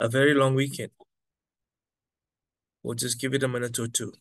a very long weekend. We'll just give it a minute or two.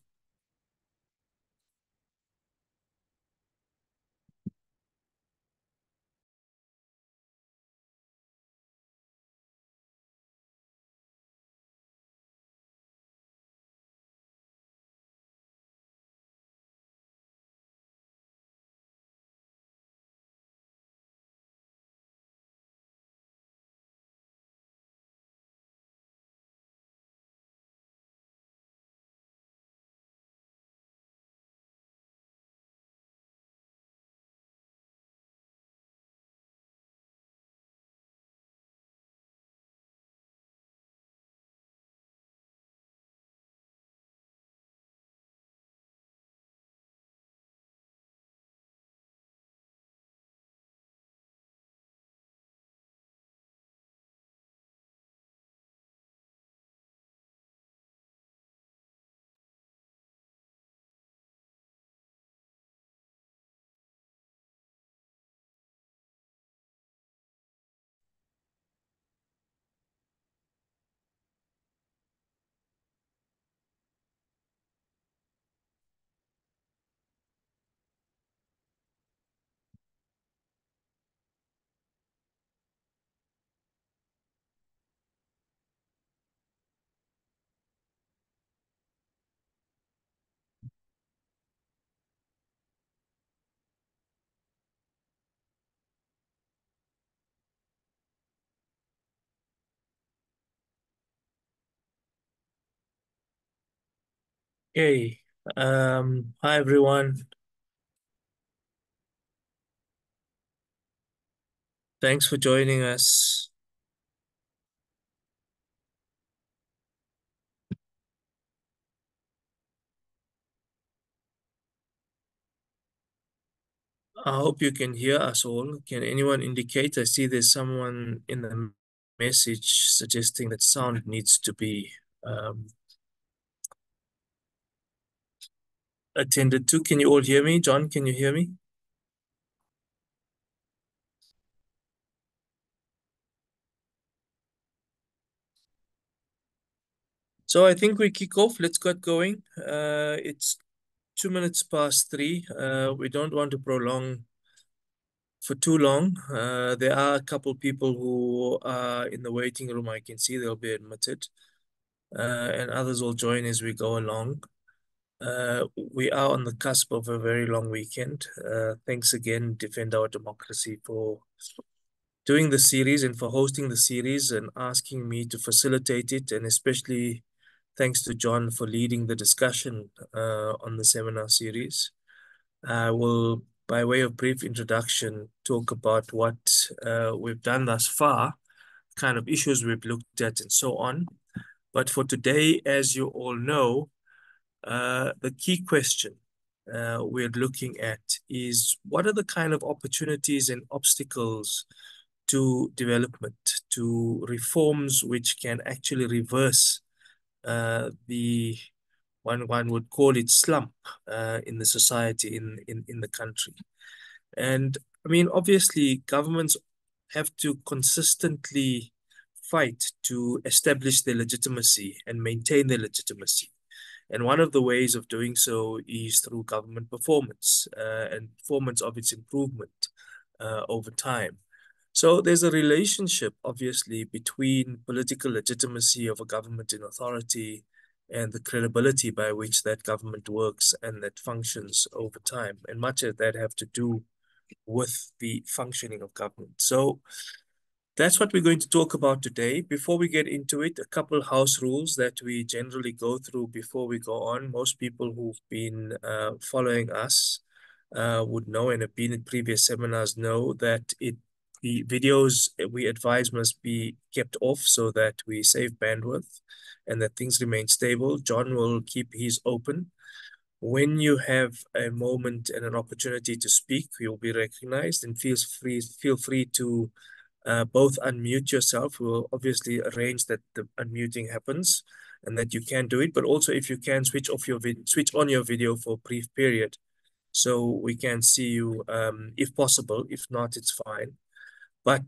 Okay. Hi everyone. Thanks for joining us. I hope you can hear us all. Can anyone indicate? I see there's someone in the message suggesting that sound needs to be um, attended to. Can you all hear me? John, can you hear me? So I think we kick off. Let's get going. It's 2 minutes past 3. We don't want to prolong for too long. There are a couple people who are in the waiting room. I can see they'll be admitted, and others will join as we go along. We are on the cusp of a very long weekend. Thanks again, Defend Our Democracy, for doing the series and for hosting the series and asking me to facilitate it, and especially thanks to John for leading the discussion on the seminar series. I will, by way of brief introduction, talk about what we've done thus far, kind of issues we've looked at, and so on. But for today, as you all know, the key question we're looking at is what are the kind of opportunities and obstacles to development, to reforms which can actually reverse the one would call it slump in the society in the country. And I mean, obviously, governments have to consistently fight to establish their legitimacy and maintain their legitimacy. And one of the ways of doing so is through government performance and performance of its improvement over time. So there's a relationship, obviously, between political legitimacy of a government in authority and the credibility by which that government works and that functions over time. And much of that have to do with the functioning of government. So that's what we're going to talk about today. Before we get into it, a couple house rules that we generally go through before we go on. Most people who've been following us would know and have been in previous seminars know that the videos we advise must be kept off so that we save bandwidth and that things remain stable. John will keep his open. When you have a moment and an opportunity to speak, you'll be recognized and feel free to both unmute yourself. We'll obviously arrange that the unmuting happens and that you can do it, but also if you can switch on your video for a brief period so we can see you if possible. If not, it's fine. but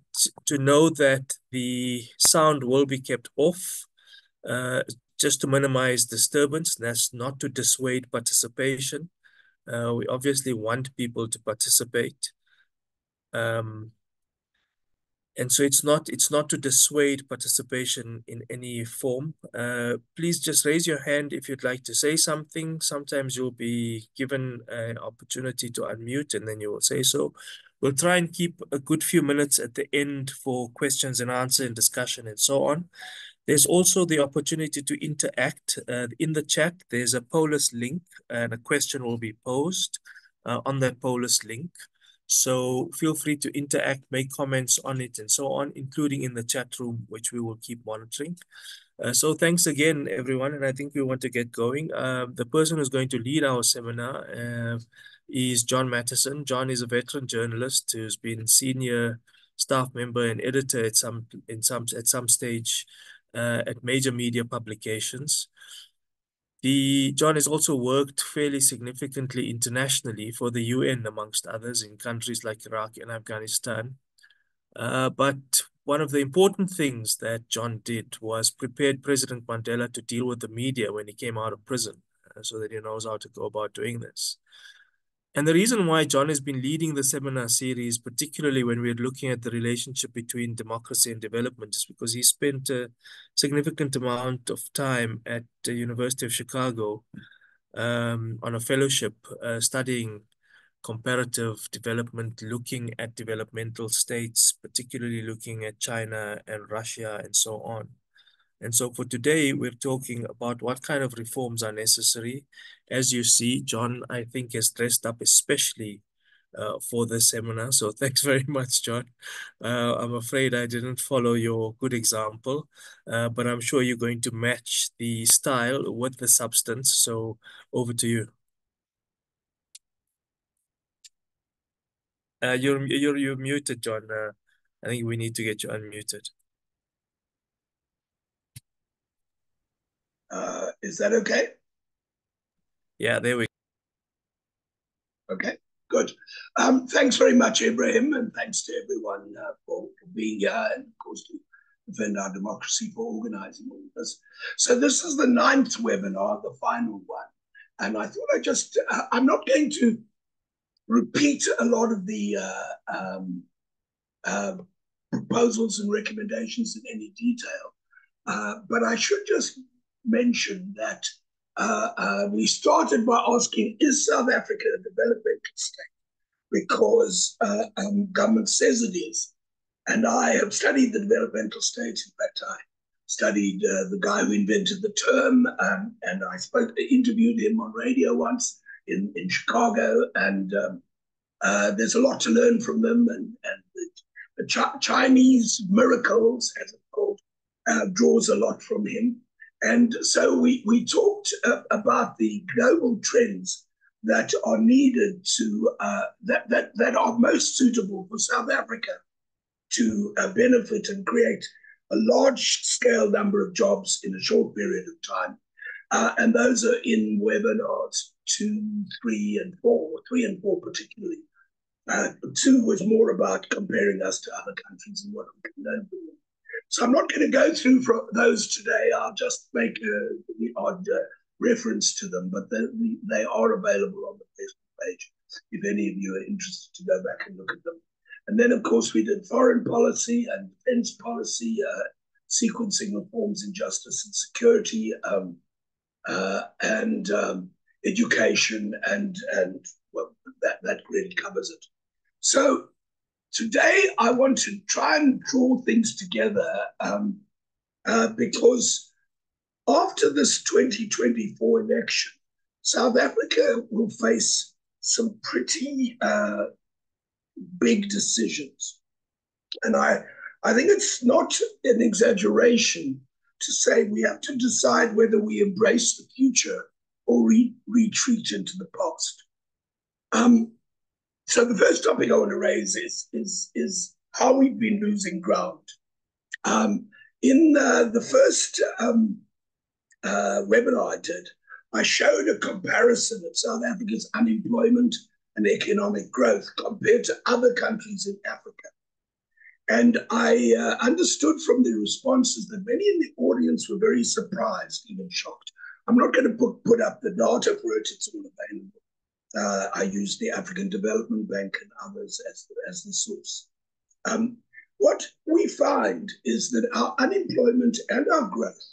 to know that the sound will be kept off, just to minimize disturbance. That's not to dissuade participation. We obviously want people to participate. And so it's not to dissuade participation in any form. Please just raise your hand if you'd like to say something. Sometimes you'll be given an opportunity to unmute and then you will say so. We'll try and keep a good few minutes at the end for questions and answer and discussion and so on. There's also the opportunity to interact. In the chat, there's a Polis link and a question will be posed on that Polis link. So feel free to interact, make comments on it and so on, including in the chat room, which we will keep monitoring. So thanks again, everyone. And I think we want to get going. The person who's going to lead our seminar is John Mattison. John is a veteran journalist who's been senior staff member and editor at some stage at major media publications. John has also worked fairly significantly internationally for the UN, amongst others, in countries like Iraq and Afghanistan. But one of the important things that John did was prepared President Mandela to deal with the media when he came out of prison, so that he knows how to go about doing this. And the reason why John has been leading the seminar series, particularly when we're looking at the relationship between democracy and development, is because he spent a significant amount of time at the University of Chicago on a fellowship studying comparative development, looking at developmental states, particularly looking at China and Russia and so on. And so for today, we're talking about what kind of reforms are necessary. As you see, John, I think, has dressed up especially for this seminar. So thanks very much, John. I'm afraid I didn't follow your good example, but I'm sure you're going to match the style with the substance. So over to you. You're muted, John. I think we need to get you unmuted. Is that okay? Yeah, there we go. Okay, good. Thanks very much, Ibrahim, and thanks to everyone for being here and, of course, to Defend Our Democracy for organizing all of this. So this is the 9th webinar, the final one. And I thought I'm not going to repeat a lot of the proposals and recommendations in any detail, but I should just mention that we started by asking, is South Africa a developmental state? Because government says it is. And I have studied the developmental state. In fact, I studied the guy who invented the term, and I interviewed him on radio once in Chicago, and there's a lot to learn from them. And the Chinese miracles, as it's called, draws a lot from him. And so we talked about the global trends that are needed to that are most suitable for South Africa to benefit and create a large-scale number of jobs in a short period of time. And those are in webinars 2, 3, and 4, 3 and 4 particularly. 2 was more about comparing us to other countries and what we can learn from them. So I'm not going to go through those today. I'll just make the odd reference to them, but they are available on the Facebook page if any of you are interested to go back and look at them. And then, of course, we did foreign policy and defense policy, sequencing reforms in justice and security, and education, and well, that really covers it. So today I want to try and draw things together because after this 2024 election, South Africa will face some pretty big decisions. And I think it's not an exaggeration to say we have to decide whether we embrace the future or retreat into the past. So the first topic I want to raise is how we've been losing ground. In the first webinar I did, I showed a comparison of South Africa's unemployment and economic growth compared to other countries in Africa. And I understood from the responses that many in the audience were very surprised, even shocked. I'm not going to put up the data for it, it's all available. I use the African Development Bank and others as the source. What we find is that our unemployment and our growth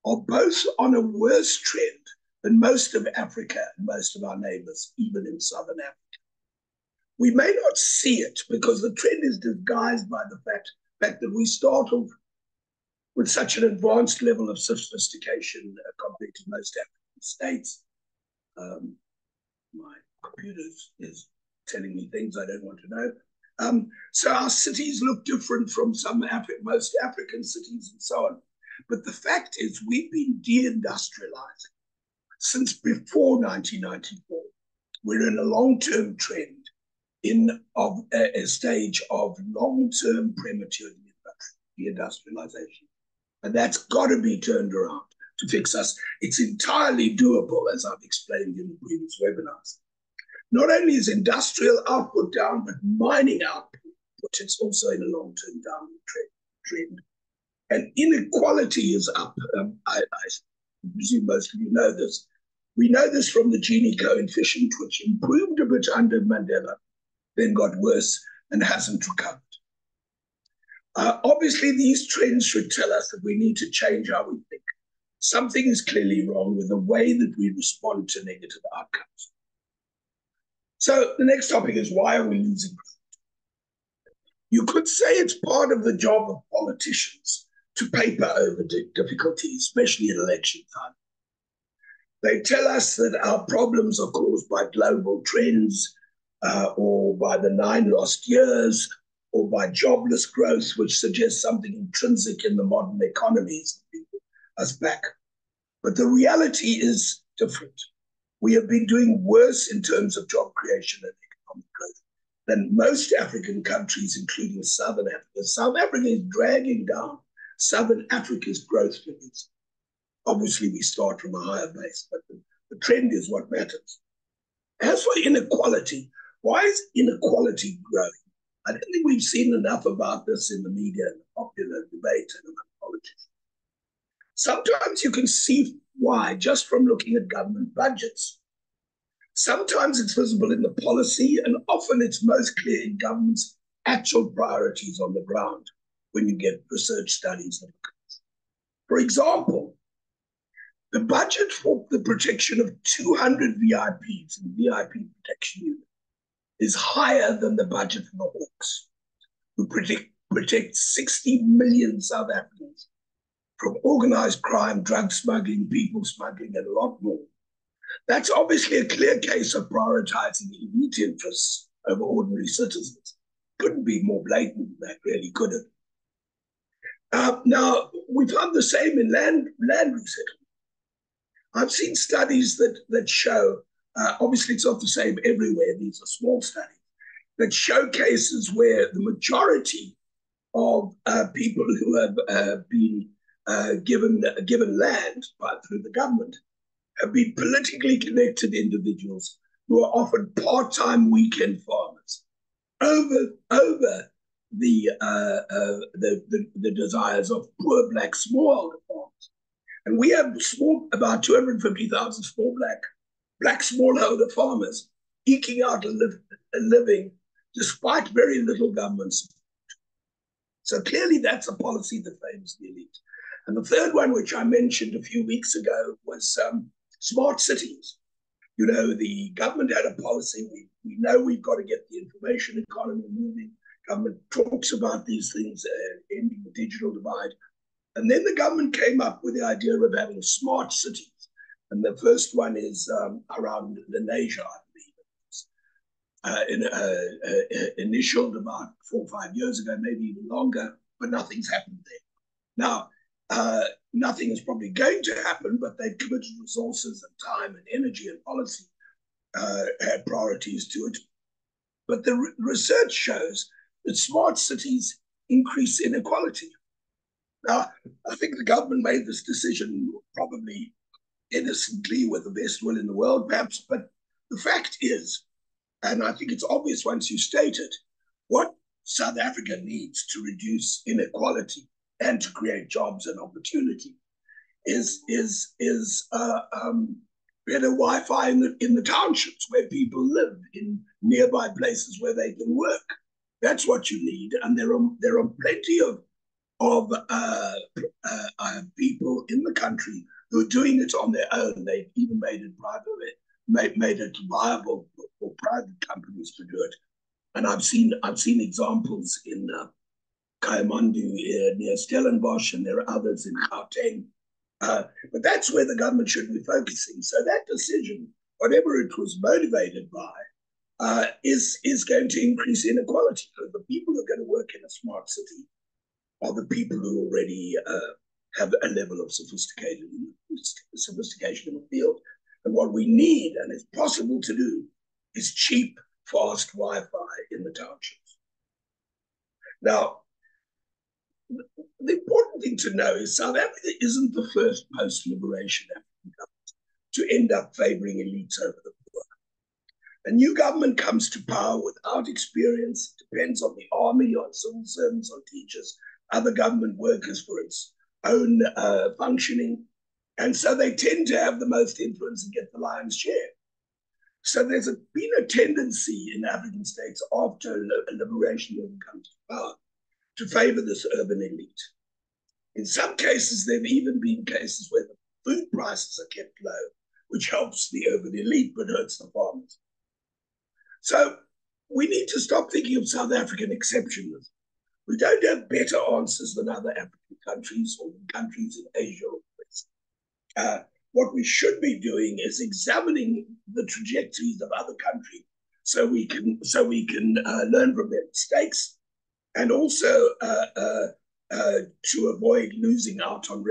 are both on a worse trend than most of Africa and most of our neighbors, even in Southern Africa. We may not see it because the trend is disguised by the fact that we start off with such an advanced level of sophistication compared to most African states. My computer is telling me things I don't want to know. So our cities look different from most African cities and so on. But the fact is we've been deindustrializing since before 1994. We're in a long-term trend of a stage of long-term premature deindustrialization. And that's got to be turned around to fix us. It's entirely doable, as I've explained in the previous webinars. Not only is industrial output down, but mining output is also in a long-term downward trend. And inequality is up. I presume most of you know this. We know this from the Gini coefficient, which improved a bit under Mandela, then got worse and hasn't recovered. Obviously, these trends should tell us that we need to change how we think. Something is clearly wrong with the way that we respond to negative outcomes. So the next topic is, why are we losing ground? You could say it's part of the job of politicians to paper over difficulties, especially at election time. They tell us that our problems are caused by global trends, or by the 9 lost years, or by jobless growth, which suggests something intrinsic in the modern economies us back. But the reality is different. We have been doing worse in terms of job creation and economic growth than most African countries, including Southern Africa. South Africa is dragging down Southern Africa's growth figures. Obviously, we start from a higher base, but the trend is what matters. As for inequality, why is inequality growing? I don't think we've seen enough about this in the media and the popular debate and among politicians. Sometimes you can see why just from looking at government budgets. Sometimes it's visible in the policy, and often it's most clear in government's actual priorities on the ground when you get research studies that look at this. For example, the budget for the protection of 200 VIPs in the VIP protection unit is higher than the budget for the Hawks, who protect 60 million South Africans from organized crime, drug smuggling, people smuggling, and a lot more. That's obviously a clear case of prioritizing elite interests over ordinary citizens. Couldn't be more blatant than that, really, could it? Now, we found the same in land resettlement. I've seen studies that show, obviously it's not the same everywhere, these are small studies, that show cases where the majority of people who have been given land through the government have been politically connected individuals who are often part-time weekend farmers over the desires of poor black smallholder farmers. And we have about 250,000 black smallholder farmers eking out a living despite very little government support. So clearly that's a policy that favors the elite. And the third one, which I mentioned a few weeks ago, was smart cities. You know, the government had a policy. We know we've got to get the information economy moving. Government talks about these things, ending the digital divide. And then the government came up with the idea of having smart cities. And the first one is around Lenasia, I believe. Initialed about 4 or 5 years ago, maybe even longer, but nothing's happened there. Now, nothing is probably going to happen, but they've committed resources and time and energy and policy had priorities to it. But the research shows that smart cities increase inequality. Now, I think the government made this decision probably innocently with the best will in the world, perhaps, but the fact is, and I think it's obvious once you state it, what South Africa needs to reduce inequality and to create jobs and opportunity is better Wi-Fi in the townships where people live, in nearby places where they can work. That's what you need, and there are plenty of people in the country who are doing it on their own. They've even made it private, made it viable for private companies to do it. And I've seen examples in Kayamandi near Stellenbosch, and there are others in Gauteng. But that's where the government should be focusing. So that decision, whatever it was motivated by, is going to increase inequality, because the people who are going to work in a smart city are the people who already have a level of sophistication in the field. And what we need, and it's possible to do, is cheap, fast Wi-Fi in the townships. Now, the important thing to know is South Africa isn't the first post-liberation African government to end up favoring elites over the poor. A new government comes to power without experience, depends on the army, on civil servants, on teachers, other government workers for its own functioning. And so they tend to have the most influence and get the lion's share. So there's been a tendency in African states after liberation movement comes to power to favor this urban elite. In some cases, there have even been cases where the food prices are kept low, which helps the urban elite but hurts the farmers. So we need to stop thinking of South African exceptionalism. We don't have better answers than other African countries or countries in Asia or West. What we should be doing is examining the trajectories of other countries so we can learn from their mistakes, and also to avoid losing out on.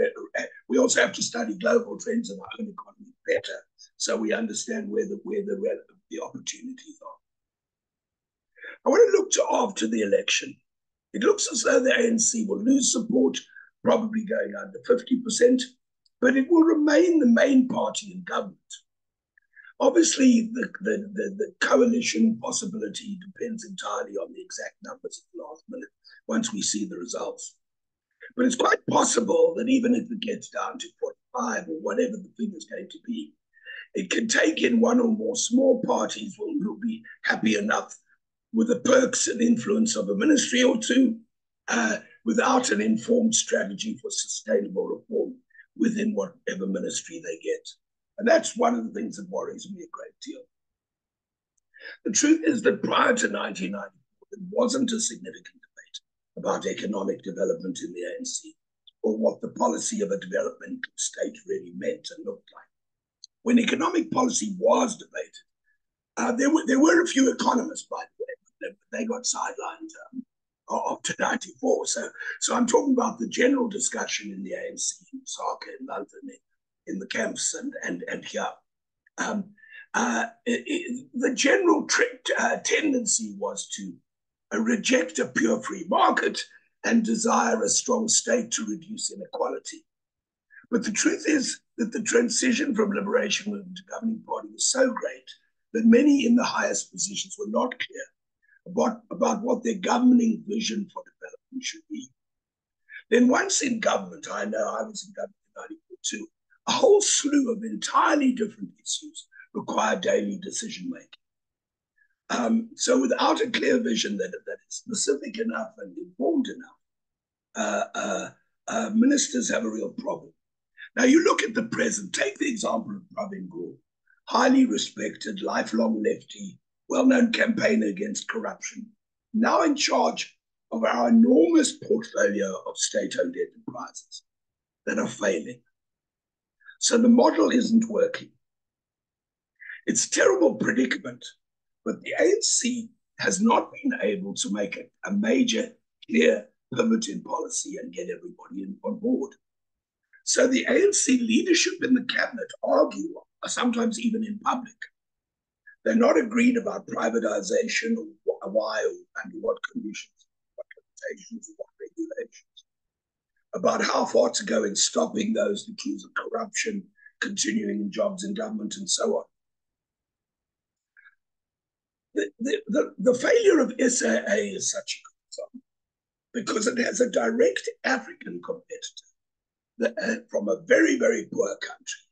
We also have to study global trends in our own economy better, so we understand where the opportunities are. I want to look to after the election. It looks as though the ANC will lose support, probably going under 50%, but it will remain the main party in government. Obviously, the coalition possibility depends entirely on the exact numbers at the last minute once we see the results. But it's quite possible that even if it gets down to 45 or whatever the figure is going to be, it can take in one or more small parties who will be happy enough with the perks and influence of a ministry or two without an informed strategy for sustainable reform within whatever ministry they get. And that's one of the things that worries me a great deal. The truth is that prior to 1994, there wasn't a significant debate about economic development in the ANC or what the policy of a developmental state really meant and looked like. When economic policy was debated, there were a few economists, by the way, but they got sidelined after 94. So I'm talking about the general discussion in the ANC, in SACA, in London, in the camps and here. The general tendency was to reject a pure free market and desire a strong state to reduce inequality. But the truth is that the transition from liberation movement to governing party was so great that many in the highest positions were not clear about what their governing vision for development should be. Then once in government, I know I was in government in 1994 too, a whole slew of entirely different issues require daily decision-making. So without a clear vision that is specific enough and informed enough, ministers have a real problem. Now you look at the present, take the example of Pravin Gordhan, highly respected, lifelong lefty, well-known campaigner against corruption, now in charge of our enormous portfolio of state-owned enterprises that are failing. So the model isn't working. It's a terrible predicament, but the ANC has not been able to make a major, clear pivot in policy and get everybody on board. So the ANC leadership in the cabinet argue, sometimes even in public. They're not agreed about privatization or why or under what conditions, what limitations, or what regulations, about how far to go in stopping those accused of corruption, continuing jobs in government, and so on. The failure of SAA is such on, because it has a direct African competitor from a very, very poor country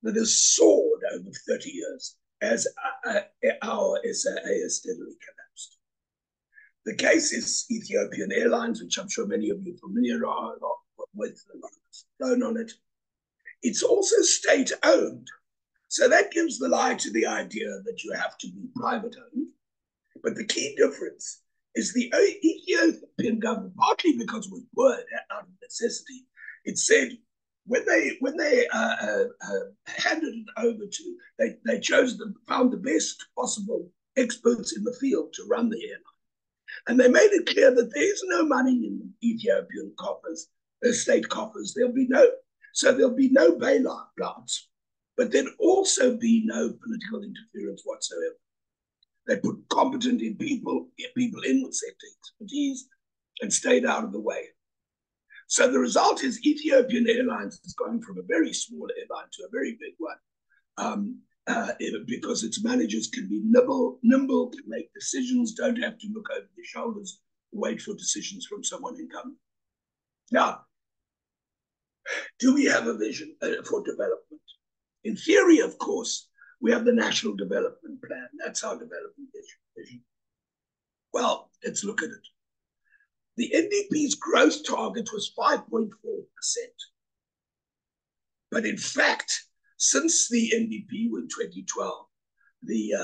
that has soared over 30 years as our SAA has steadily collapsed. The case is Ethiopian Airlines, which I'm sure many of you are familiar with, a lot of us have flown on it. It's also state-owned. So that gives the lie to the idea that you have to be private-owned. But the key difference is the Ethiopian government, partly because it was poor out of necessity, it said when they handed it over to, they found the best possible experts in the field to run the airline. And they made it clear that there is no money in Ethiopian coffers, state coffers. There'll be no bailouts, but there'd also be no political interference whatsoever. They put competent people in with sector expertise and stayed out of the way. So the result is Ethiopian Airlines is going from a very small airline to a very big one, because its managers can be nimble, can make decisions, don't have to look over their shoulders, wait for decisions from someone in government. Now, do we have a vision for development? In theory, of course, we have the National Development Plan. That's our development vision. Well, let's look at it. The NDP's growth target was 5.4%. But in fact, since the NDP in 2012, the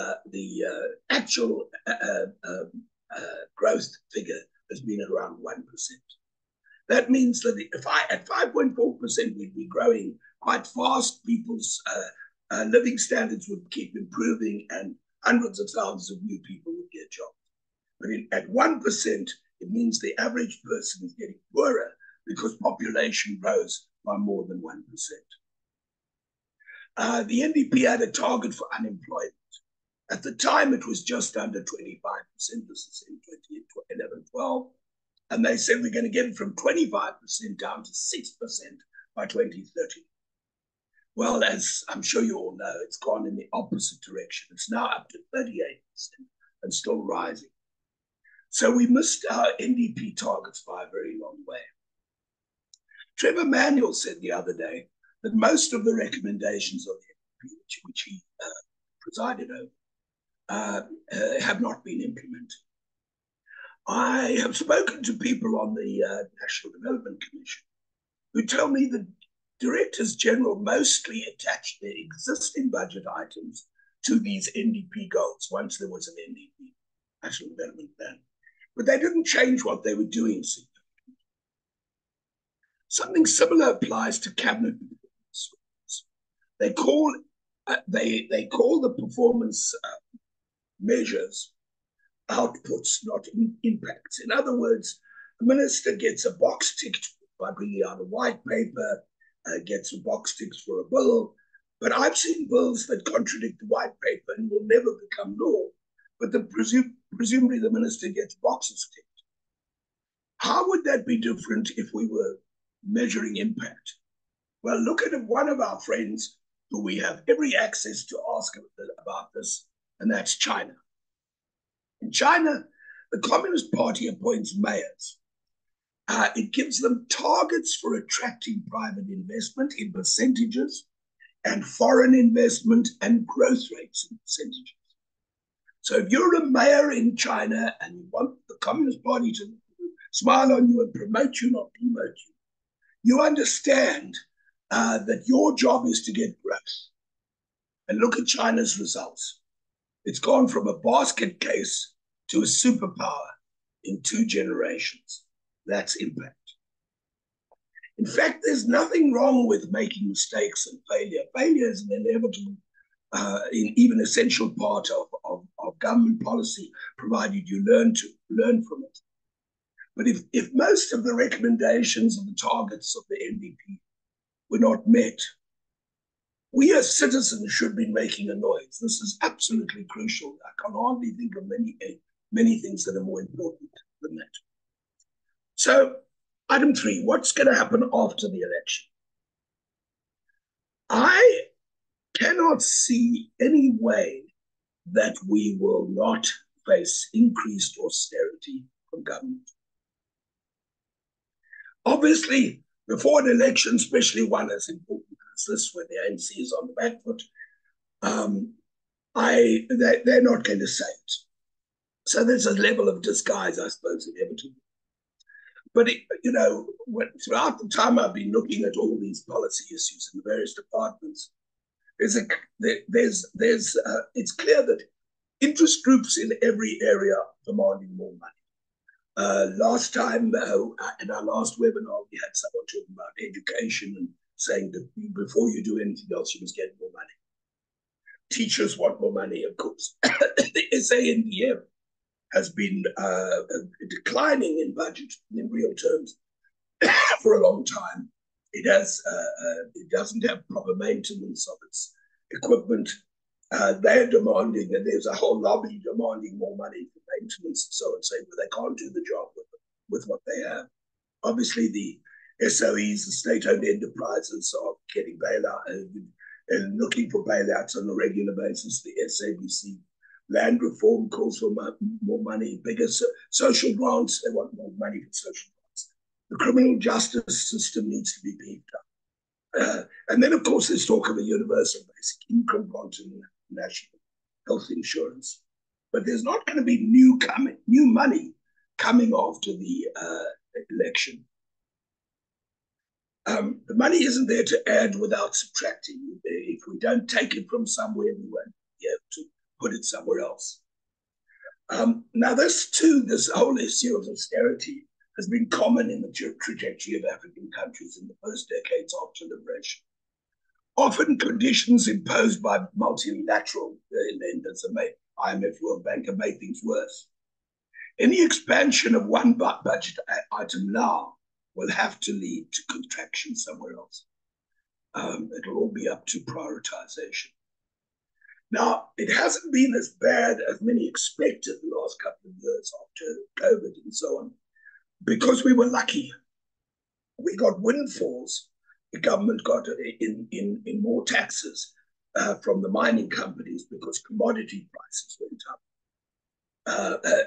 actual growth figure has been around 1%. That means that at 5.4%, we'd be growing quite fast. People's living standards would keep improving, and hundreds of thousands of new people would get jobs. But at 1%, it means the average person is getting poorer because population grows by more than 1%. The NDP had a target for unemployment. At the time, it was just under 25%. This is in 2011-12. And they said we're going to get it from 25% down to 6% by 2030. Well, as I'm sure you all know, it's gone in the opposite direction. It's now up to 38% and still rising. So we missed our NDP targets by a very long way. Trevor Manuel said the other day that most of the recommendations of the NDP, which he presided over, have not been implemented. I have spoken to people on the National Development Commission who tell me that directors general mostly attached their existing budget items to these NDP goals once there was an NDP, National Development Plan. But they didn't change what they were doing significantly. Something similar applies to cabinet performance. They call the performance measures outputs, not impacts. In other words, a minister gets a box ticked by bringing out a white paper, gets a box ticked for a bill. But I've seen bills that contradict the white paper and will never become law. But presumably the minister gets boxes ticked. How would that be different if we were measuring impact? Well, look at one of our friends who we have every access to ask about this, and that's China. In China, the Communist Party appoints mayors. It gives them targets for attracting private investment in percentages and foreign investment and growth rates in percentages. So if you're a mayor in China and you want the Communist Party to smile on you and promote you, not demote you, you understand that your job is to get growth. And look at China's results. It's gone from a basket case to a superpower in 2 generations. That's impact. In fact, there's nothing wrong with making mistakes and failure. Failure is an inevitable, even essential part of government policy, provided you learn from it. But if most of the recommendations and the targets of the NDP were not met, we as citizens should be making a noise. This is absolutely crucial. I can hardly think of many things that are more important than that. So, item 3, what's going to happen after the election? I cannot see any way that we will not face increased austerity from government. Obviously, before an election, especially one as important as this, where the ANC is on the back foot, they're not going to say it. So there's a level of disguise, I suppose, inevitable. But throughout the time I've been looking at all these policy issues in the various departments, it's clear that interest groups in every area are demanding more money. Last time, in our last webinar, we had someone talking about education and saying that before you do anything else, you must get more money. Teachers want more money, of course. The SANDF has been declining in budget in real terms for a long time. It doesn't have proper maintenance of its equipment. They're demanding, and there's a whole lobby demanding more money for maintenance and so on, saying that they can't do the job with what they have. Obviously, the SOEs, the state-owned enterprises, are getting bailout and looking for bailouts on a regular basis. The SABC land reform calls for more money, bigger social grants. They want more money for social grants. The criminal justice system needs to be beefed up. And then, of course, there's talk of a universal basic income grant and national health insurance. But there's not going to be new money coming after the election. The money isn't there to add without subtracting. If we don't take it from somewhere, we won't be able to put it somewhere else. Now, this whole issue of austerity has been common in the trajectory of African countries in the first decades after liberation. Often conditions imposed by multilateral lenders, IMF, World Bank, have made things worse. Any expansion of one budget item now will have to lead to contraction somewhere else. It'll all be up to prioritization. Now, it hasn't been as bad as many expected the last couple of years after COVID and so on, because we were lucky. We got windfalls. The government got in more taxes from the mining companies because commodity prices went up.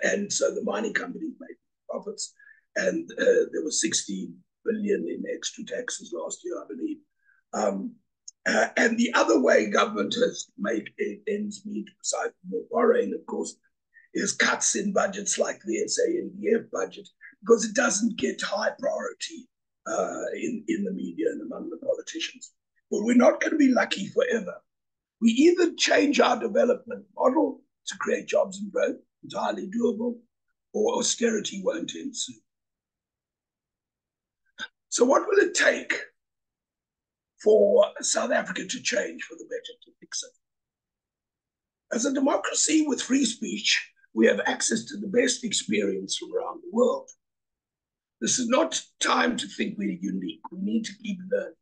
And so the mining companies made profits. And there was 60 billion in extra taxes last year, I believe. And the other way government has made ends meet, besides more borrowing, of course, is cuts in budgets like the SANDF budget, because it doesn't get high priority in the media and among the politicians. But we're not going to be lucky forever. We either change our development model to create jobs and growth, entirely doable, or austerity won't ensue. So what will it take for South Africa to change for the better, to fix it? As a democracy with free speech, we have access to the best experience from around the world. This is not time to think we're unique. We need to keep learning.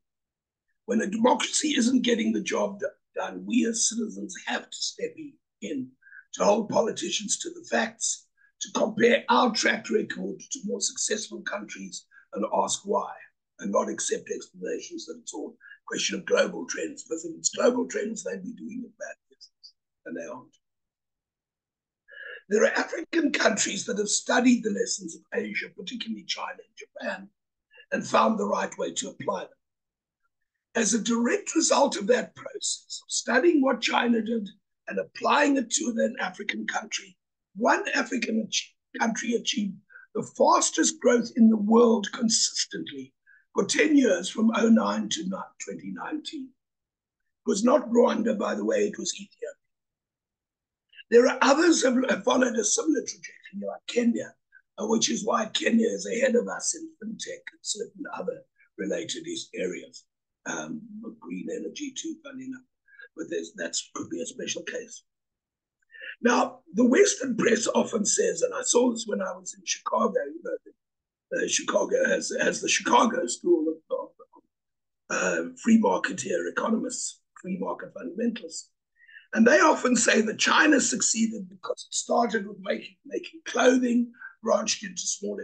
When a democracy isn't getting the job done, we as citizens have to step in to hold politicians to the facts, to compare our track record to more successful countries and ask why, and not accept explanations that it's all a question of global trends. Because if it's global trends, they'd be doing it bad business, and they aren't. There are African countries that have studied the lessons of Asia, particularly China and Japan, and found the right way to apply them. As a direct result of that process, of studying what China did and applying it to an African country, one African country achieved the fastest growth in the world consistently for 10 years from 2009 to 2019. It was not Rwanda, by the way, it was Ethiopia. There are others who have followed a similar trajectory, like Kenya, which is why Kenya is ahead of us in fintech and certain other related areas. Green energy too, funny enough. But that could be a special case. Now, the Western press often says, and I saw this when I was in Chicago, Chicago has the Chicago School of free marketeer economists, free market fundamentalists. And they often say that China succeeded because it started with making clothing, branched into small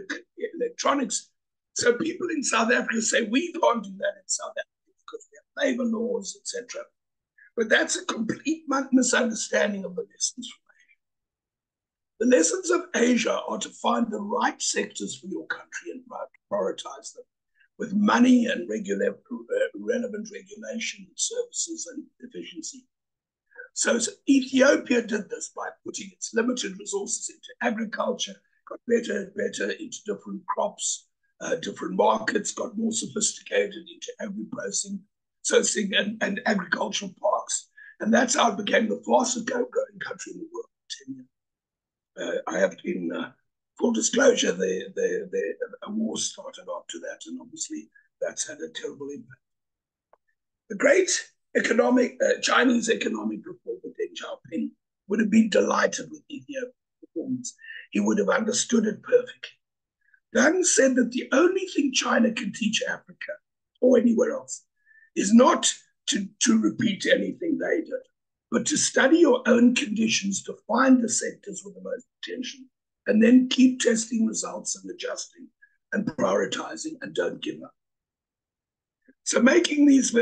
electronics. So people in South Africa say, we can't do that in South Africa because we have labor laws, etc. But that's a complete misunderstanding of the lessons from Asia. The lessons of Asia are to find the right sectors for your country and prioritize them. with money and relevant regulation, services, and efficiency. So Ethiopia did this by putting its limited resources into agriculture, got better and better into different crops, different markets, got more sophisticated into agri-processing and agricultural parks. And that's how it became the fastest growing country in the world in 10 years. I have been, full disclosure, a war started after that, and obviously that's had a terrible impact. The great Chinese economic reformer Deng Xiaoping would have been delighted with Ethiopia's performance. He would have understood it perfectly. Deng said that the only thing China can teach Africa or anywhere else is not to repeat anything they did, but to study your own conditions, to find the sectors with the most potential, and then keep testing results and adjusting and prioritizing, and don't give up. So making these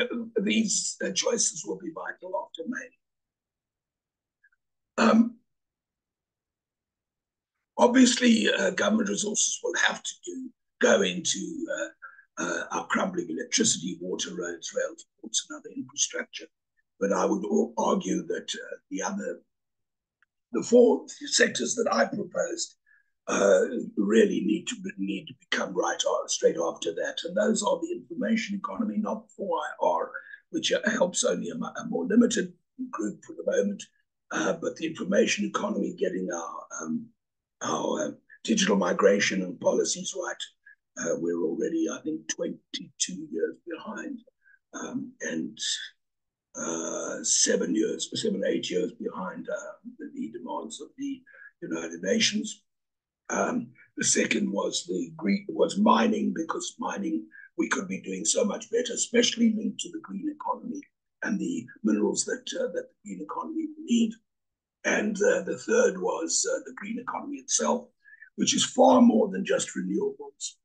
choices will be vital after May. Obviously, government resources will have to go into our crumbling electricity, water, roads, rails, ports, and other infrastructure. But I would argue that the four sectors that I proposed really need to become right straight after that. And those are the information economy, not 4IR, which helps only a more limited group for the moment, but the information economy, getting our digital migration and policies right. We're already, I think, 22 years behind, and 7, 8 years behind the demands of the United Nations. The second was mining, because mining we could be doing so much better, especially linked to the green economy and the minerals that the green economy will need. And the third was the green economy itself, which is far more than just renewables.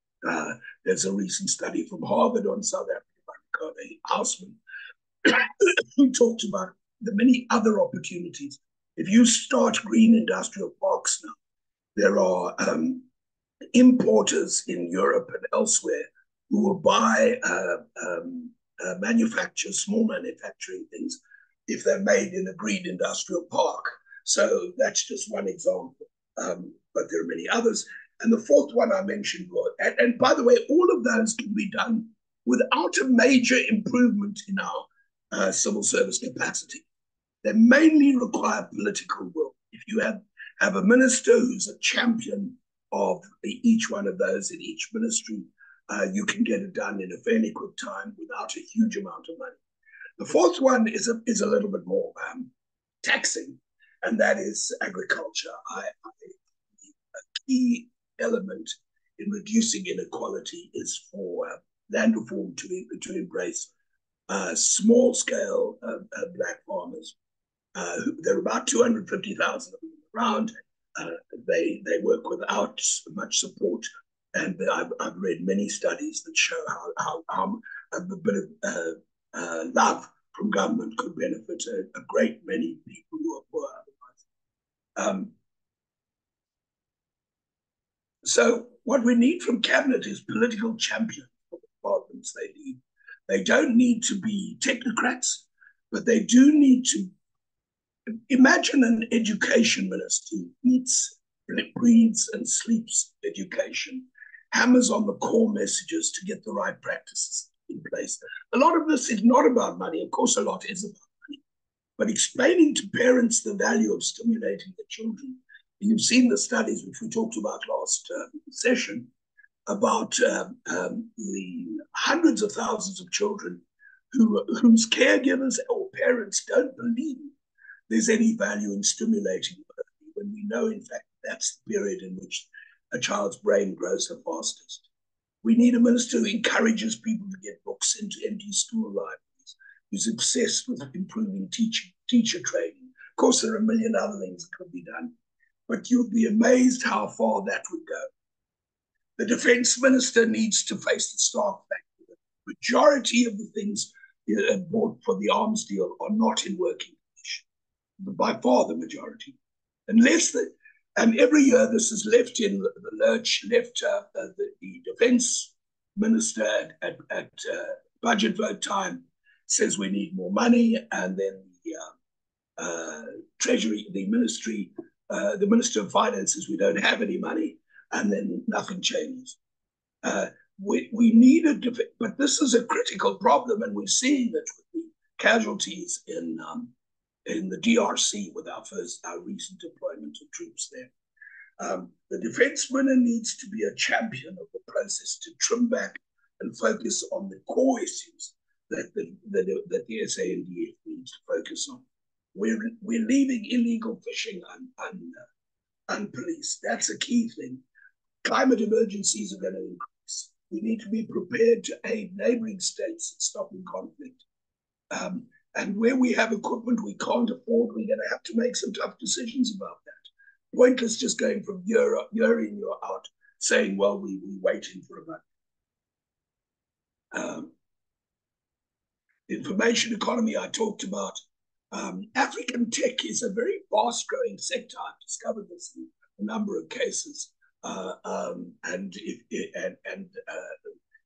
There's a recent study from Harvard on South Africa by Ricardo Hausman, who talked about the many other opportunities. If you start green industrial parks now, there are importers in Europe and elsewhere who will buy small manufacturing things if they're made in a green industrial park. So that's just one example, but there are many others. And the fourth one I mentioned was, and by the way, all of those can be done without a major improvement in our civil service capacity. They mainly require political will. If you have a minister who's a champion of each one of those in each ministry, you can get it done in a fairly quick time without a huge amount of money. The fourth one is a little bit more taxing, and that is agriculture. A key element in reducing inequality is for land reform to embrace small-scale black farmers. There are about 250,000 of them around. They work without much support, and I've read many studies that show how a bit of love from government could benefit a great many people who are poor otherwise. So what we need from cabinet is political champions for the departments they need. They don't need to be technocrats, but they do need to imagine an education minister who eats, breathes, and sleeps education, hammers on the core messages to get the right practices in place. A lot of this is not about money. Of course, a lot is about money, but explaining to parents the value of stimulating the children. You've seen the studies which we talked about last session about the hundreds of thousands of children whose caregivers or parents don't believe there's any value in stimulating early, when we know, in fact, that's the period in which a child's brain grows the fastest. We need a minister who encourages people to get books into empty school libraries, who's obsessed with improving teacher training. Of course, there are a million other things that could be done, but you'd be amazed how far that would go. The defense minister needs to face the stark fact that the majority of the things bought for the arms deal are not in working condition, by far the majority. And every year this is left in the lurch, the defense minister at budget vote time says we need more money, and then the Treasury, the Minister of Finance says we don't have any money, and then nothing changes. We need but this is a critical problem, and we're seeing it with the casualties in the DRC with our recent deployment of troops there. The defense minister needs to be a champion of the process to trim back and focus on the core issues that the SANDF needs to focus on. We're leaving illegal fishing unpoliced. That's a key thing. Climate emergencies are going to increase. We need to be prepared to aid neighboring states in stopping conflict. And where we have equipment we can't afford, we're going to have to make some tough decisions about that. Pointless just going from year in, year out, saying, well, we're waiting for a month. Information economy I talked about. African tech is a very fast-growing sector. I've discovered this in a number of cases. And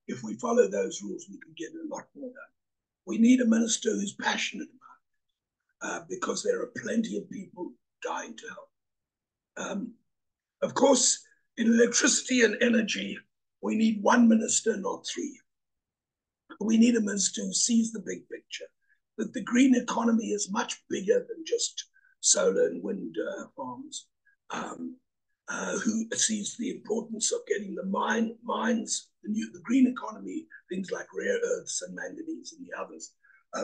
if we follow those rules, we can get a lot more done. We need a minister who's passionate about it, because there are plenty of people dying to help. Of course, in electricity and energy, we need one minister, not three. We need a minister who sees the big picture, that the green economy is much bigger than just solar and wind farms, who sees the importance of getting the mines, the green economy, things like rare earths and manganese and the others,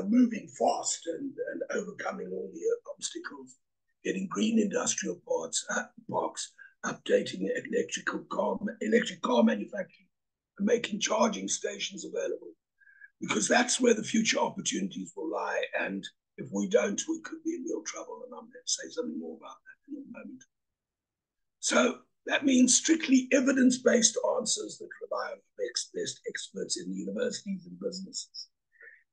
moving fast and overcoming all the obstacles, getting green industrial parks, updating electric car manufacturing, and making charging stations available, because that's where the future opportunities will lie. And if we don't, we could be in real trouble. And I'm going to say something more about that in a moment. So that means strictly evidence-based answers that rely on best experts in universities and businesses,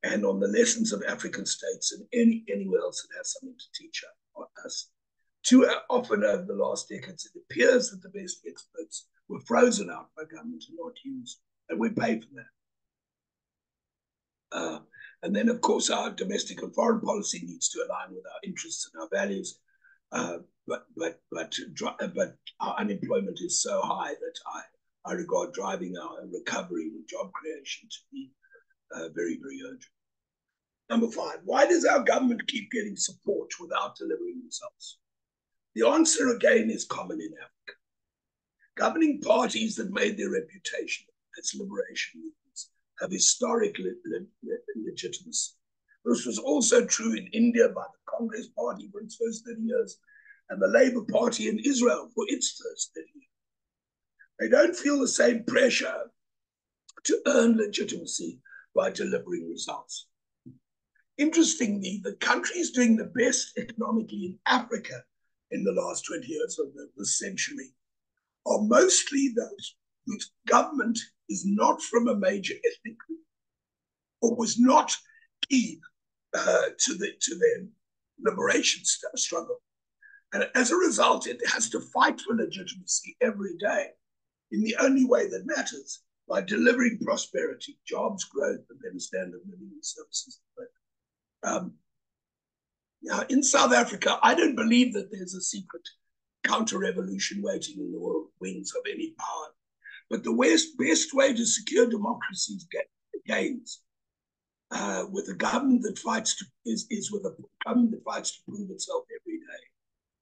and on the lessons of African states and anywhere else that has something to teach us. Too often over the last decades, it appears that the best experts were frozen out by government and not used, and we pay for that. And then, of course, our domestic and foreign policy needs to align with our interests and our values. But our unemployment is so high that I regard driving our recovery and job creation to be very, very urgent. Number 5, why does our government keep getting support without delivering results? The answer again is common in Africa. Governing parties that made their reputation as liberation movements have historic legitimacy. This was also true in India by the Congress Party for its first 30 years, and the Labour Party in Israel for its first 30 years. They don't feel the same pressure to earn legitimacy by delivering results. Interestingly, the countries doing the best economically in Africa in the last 20 years of the century are mostly those whose government is not from a major ethnic group or was not key to their liberation struggle. And as a result, it has to fight for legitimacy every day in the only way that matters, by delivering prosperity, jobs, growth, and better standard of living and services. Now, in South Africa, I don't believe that there's a secret counter-revolution waiting in the wings of any power. But the best way to secure democracy's gains with a government that fights is with a government that fights to prove itself every day.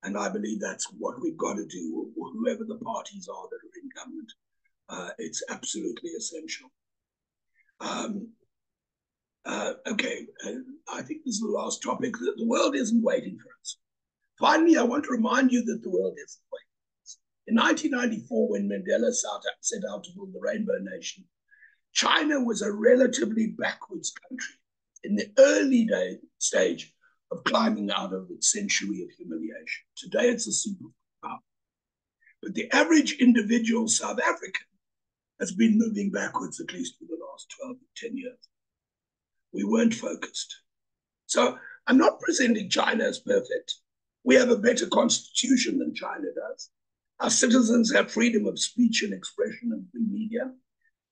And I believe that's what we've got to do, whoever the parties are that are in government. It's absolutely essential. Okay, I think this is the last topic. The world isn't waiting for us. Finally, I want to remind you that the world isn't waiting for us. In 1994, when Mandela set out to build the Rainbow Nation, China was a relatively backwards country in the early stage of climbing out of its century of humiliation. Today, it's a superpower. But the average individual South African has been moving backwards at least for the last 12 to 10 years. We weren't focused. So I'm not presenting China as perfect. We have a better constitution than China does. Our citizens have freedom of speech and expression and free media.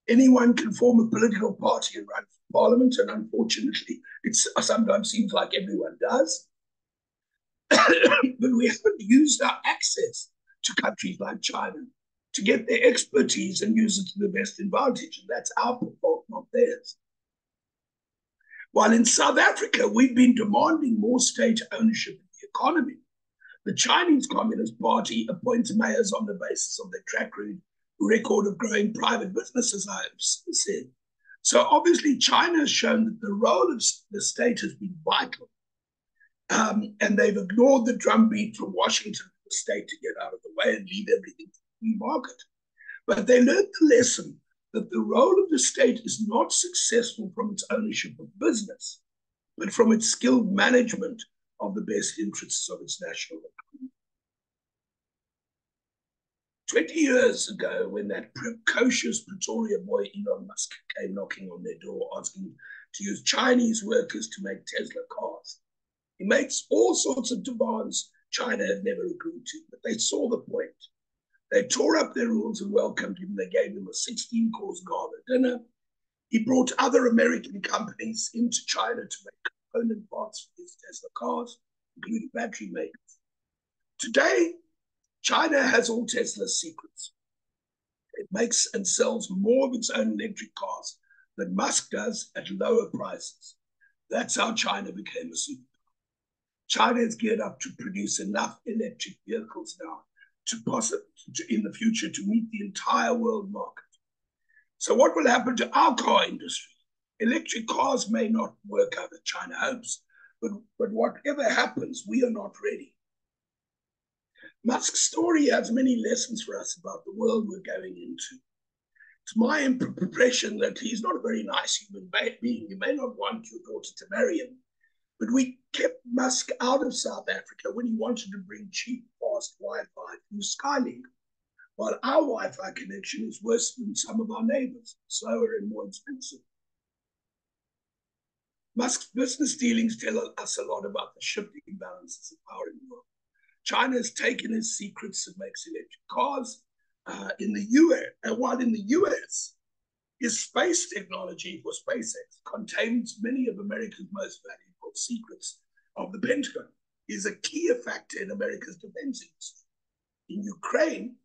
Anyone can form a political party and run for parliament, and unfortunately, it sometimes seems like everyone does. But we haven't used our access to countries like China to get their expertise and use it to the best advantage. And that's our fault, not theirs. While in South Africa, we've been demanding more state ownership of the economy. The Chinese Communist Party appoints mayors on the basis of their track record of growing private businesses, I have said. So obviously, China has shown that the role of the state has been vital. And they've ignored the drumbeat from Washington for the state to get out of the way and leave everything to the free market. But they learned the lesson that the role of the state is not successful from its ownership of business, but from its skilled management of the best interests of its national economy. 20 years ago, when that precocious Pretoria boy Elon Musk came knocking on their door asking to use Chinese workers to make Tesla cars, he makes all sorts of demands China had never agreed to, but they saw the point. They tore up their rules and welcomed him. They gave him a 16-course gala dinner. He brought other American companies into China to make component parts for his Tesla cars, including battery makers. Today, China has all Tesla's secrets. It makes and sells more of its own electric cars than Musk does at lower prices. That's how China became a superpower. China is geared up to produce enough electric vehicles now in the future to meet the entire world market. So what will happen to our car industry? Electric cars may not work out as China hopes, but whatever happens, we are not ready. Musk's story has many lessons for us about the world we're going into. It's my impression that he's not a very nice human being. You may not want your daughter to marry him, but we kept Musk out of South Africa when he wanted to bring cheap, fast Wi-Fi through Skylink, while our Wi-Fi connection is worse than some of our neighbors, slower and more expensive. Musk's business dealings tell us a lot about the shifting balances of power in the world. China has taken its secrets and makes electric cars in the US, while in the US, his space technology for SpaceX contains many of America's most valuable secrets of the Pentagon. Is a key factor in America's defense industry. In Ukraine,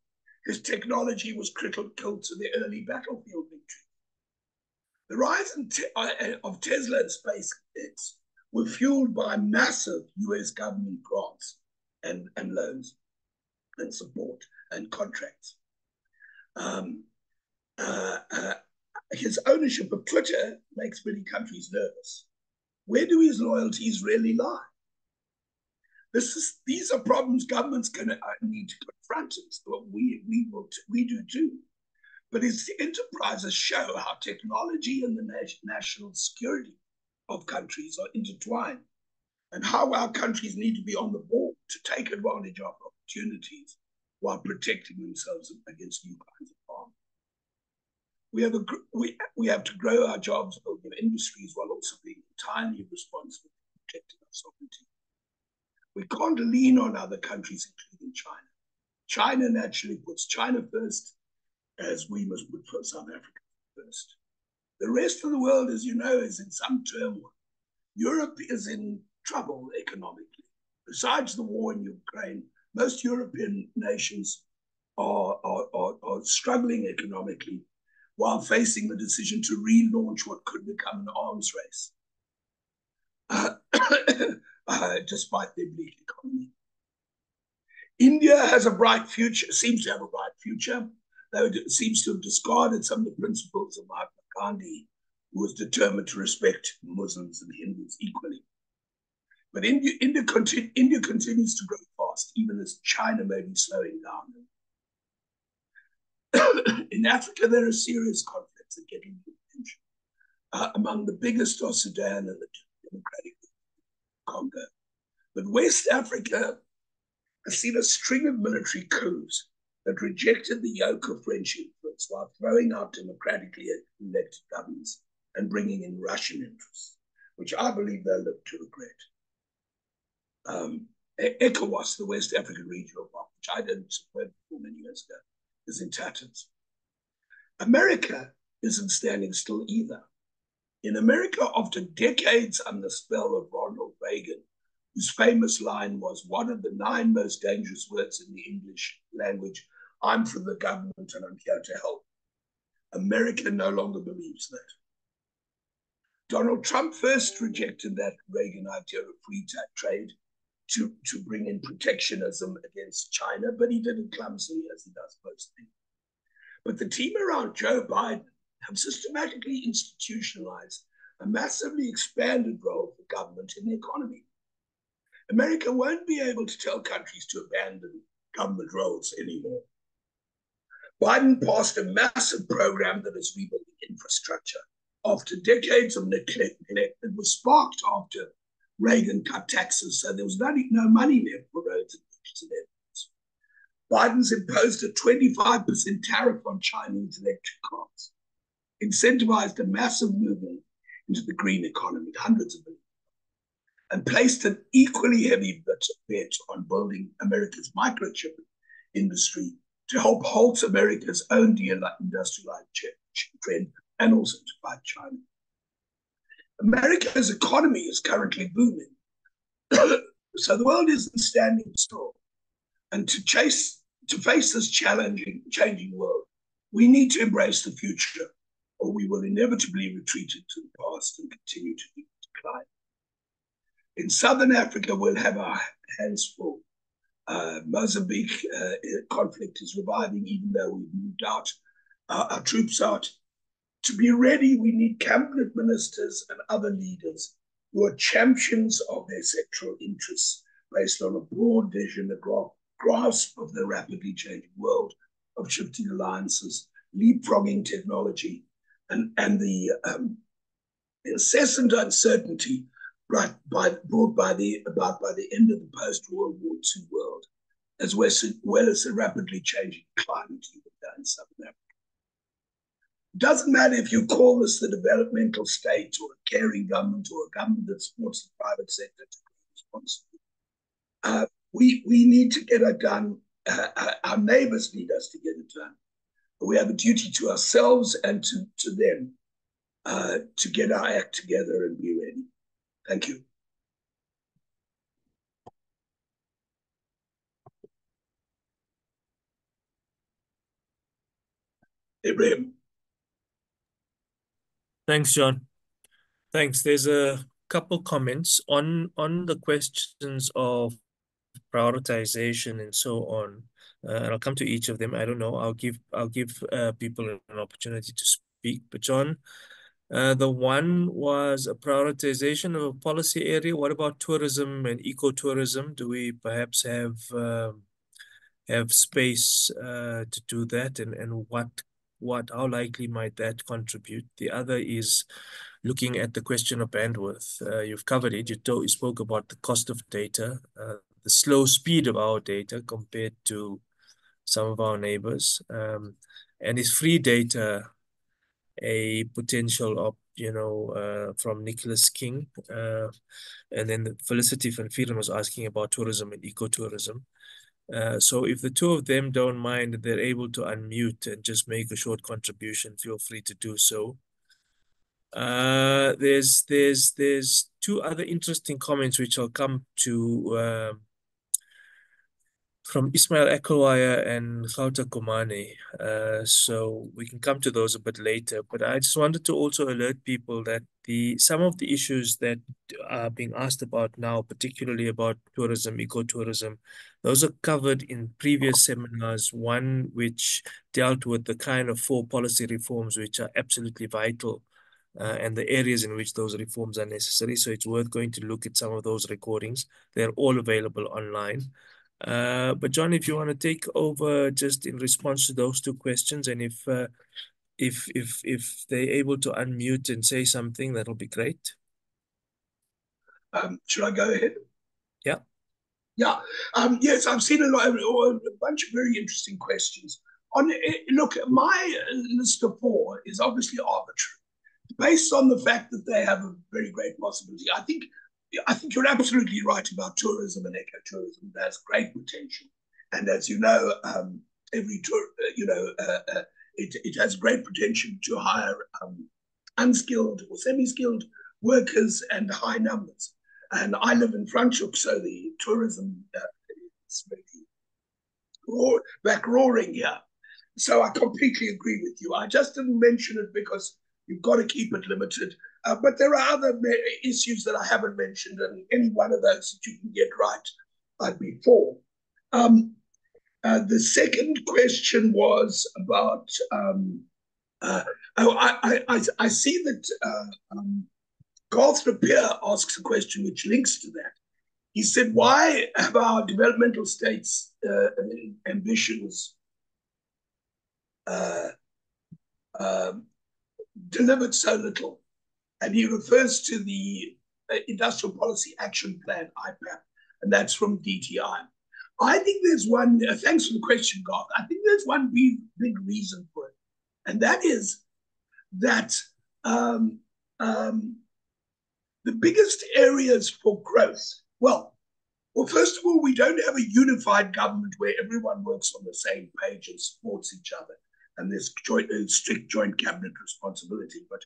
his technology was critical to the early battlefield victory. The rise of Tesla and SpaceX were fueled by massive US government grants and loans and support and contracts. His ownership of Twitter makes many countries nervous. Where do his loyalties really lie? These are problems governments need to confront. It's what we do too. But his enterprises show how technology and the national security of countries are intertwined, and how our countries need to be on the ball to take advantage of opportunities while protecting themselves against new kinds of harm. We have to grow our jobs, build new industries, while also being entirely responsible for protecting our sovereignty. We can't lean on other countries, including China. China naturally puts China first, as we must put South Africa first. The rest of the world, as you know, is in some turmoil. Europe is in trouble economically. Besides the war in Ukraine, most European nations are struggling economically while facing the decision to relaunch what could become an arms race, despite their bleak economy. India has a bright future, seems to have a bright future, though it seems to have discarded some of the principles of Mahatma Gandhi, who was determined to respect Muslims and Hindus equally. But India continues to grow fast, even as China may be slowing down. In Africa, there are serious conflicts that get into attention. Among the biggest are Sudan and the Democratic Congo. But West Africa has seen a string of military coups that rejected the yoke of French influence while throwing out democratically elected governments and bringing in Russian interests, which I believe they'll live to regret. ECOWAS, the West African Regional Bloc, which I didn't support for many years ago, is in tatters. America isn't standing still either. In America, after decades under the spell of Ronald Reagan, whose famous line was, "One of the 9 most dangerous words in the English language, I'm from the government and I'm here to help." America no longer believes that. Donald Trump first rejected that Reagan idea of free trade to bring in protectionism against China, but he did it clumsily, as he does most things. But the team around Joe Biden have systematically institutionalized a massively expanded role for government in the economy. America won't be able to tell countries to abandon government roles anymore. Biden passed a massive program that is rebuilding infrastructure. After decades of neglect, it was sparked after Reagan cut taxes, so there was no money left for roads and bridges and airports. Biden's imposed a 25% tariff on Chinese electric cars, incentivized a massive movement into the green economy, hundreds of billions, and placed an equally heavy bet on building America's microchip industry to help halt America's own deindustrialization trend and also to fight China. America's economy is currently booming. So the world isn't standing still. And to face this changing world, we need to embrace the future, or we will inevitably retreat into the past and continue to decline. In Southern Africa, we'll have our hands full. Mozambique conflict is reviving, even though we've moved out our troops out. To be ready, we need cabinet ministers and other leaders who are champions of their sectoral interests based on a broad vision, a grasp of the rapidly changing world of shifting alliances, leapfrogging technology, and the incessant uncertainty brought by the end of the post-World War II world, as well as the rapidly changing climate even down in Southern Africa. It doesn't matter if you call this the developmental state or a caring government or a government that supports the private sector to be responsible. We need to get it done. Our neighbors need us to get it done. But we have a duty to ourselves and to them to get our act together and be ready. Thank you. Ibrahim. Thanks, John. Thanks. There's a couple comments on the questions of prioritization and so on. And I'll come to each of them. I don't know. I'll give people an opportunity to speak. But John, the one was a prioritization of a policy area. What about tourism and ecotourism? Do we perhaps have space to do that, and how likely might that contribute? The other is looking at the question of bandwidth. You've covered it. You spoke about the cost of data, the slow speed of our data compared to some of our neighbors, and is free data a potential from Nicholas King, and then Felicity van Vieren was asking about tourism and ecotourism. So if the two of them don't mind, they're able to unmute and just make a short contribution, feel free to do so. There's two other interesting comments which I'll come to from Ismail Ekwaya and Gauta Komane. So we can come to those a bit later, but I just wanted to also alert people that some of the issues that are being asked about now, particularly about tourism, ecotourism, those are covered in previous seminars, one which dealt with the kind of 4 policy reforms which are absolutely vital and the areas in which those reforms are necessary. So it's worth going to look at some of those recordings. They're all available online. But John, if you want to take over just in response to those two questions, and if they're able to unmute and say something, that'll be great. Should I go ahead? Yeah. Yeah. Yes, I've seen a bunch of very interesting questions. Look, my list of 4 is obviously arbitrary, based on the fact that they have a very great possibility. I think you're absolutely right about tourism and ecotourism. There's great potential, and as you know, it has great potential to hire unskilled or semi-skilled workers and high numbers. And I live in Franschhoek, so the tourism is really back roaring here. So I completely agree with you. I just didn't mention it because you've got to keep it limited. But there are other issues that I haven't mentioned, and any one of those that you can get right, I'd be for. The second question was about. I see that Garth Rapier asks a question which links to that. He said, "Why have our developmental states' ambitions delivered so little?" And he refers to the Industrial Policy Action Plan, IPAP, and that's from DTI. I think there's one, thanks for the question, Garth. I think there's one big reason for it, and that is that the biggest areas for growth, well, first of all, we don't have a unified government where everyone works on the same page and supports each other, and there's strict joint cabinet responsibility. But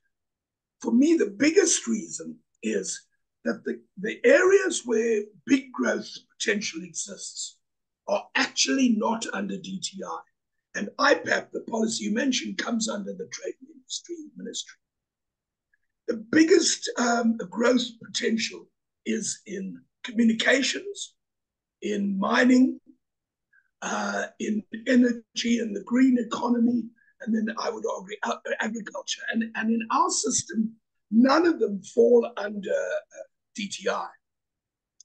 for me, the biggest reason is that the areas where big growth potential exists are actually not under DTI. And IPAP, the policy you mentioned, comes under the Trade and Industry Ministry. The biggest growth potential is in communications, in mining, in energy and the green economy, and then I would argue agriculture. And in our system, none of them fall under DTI.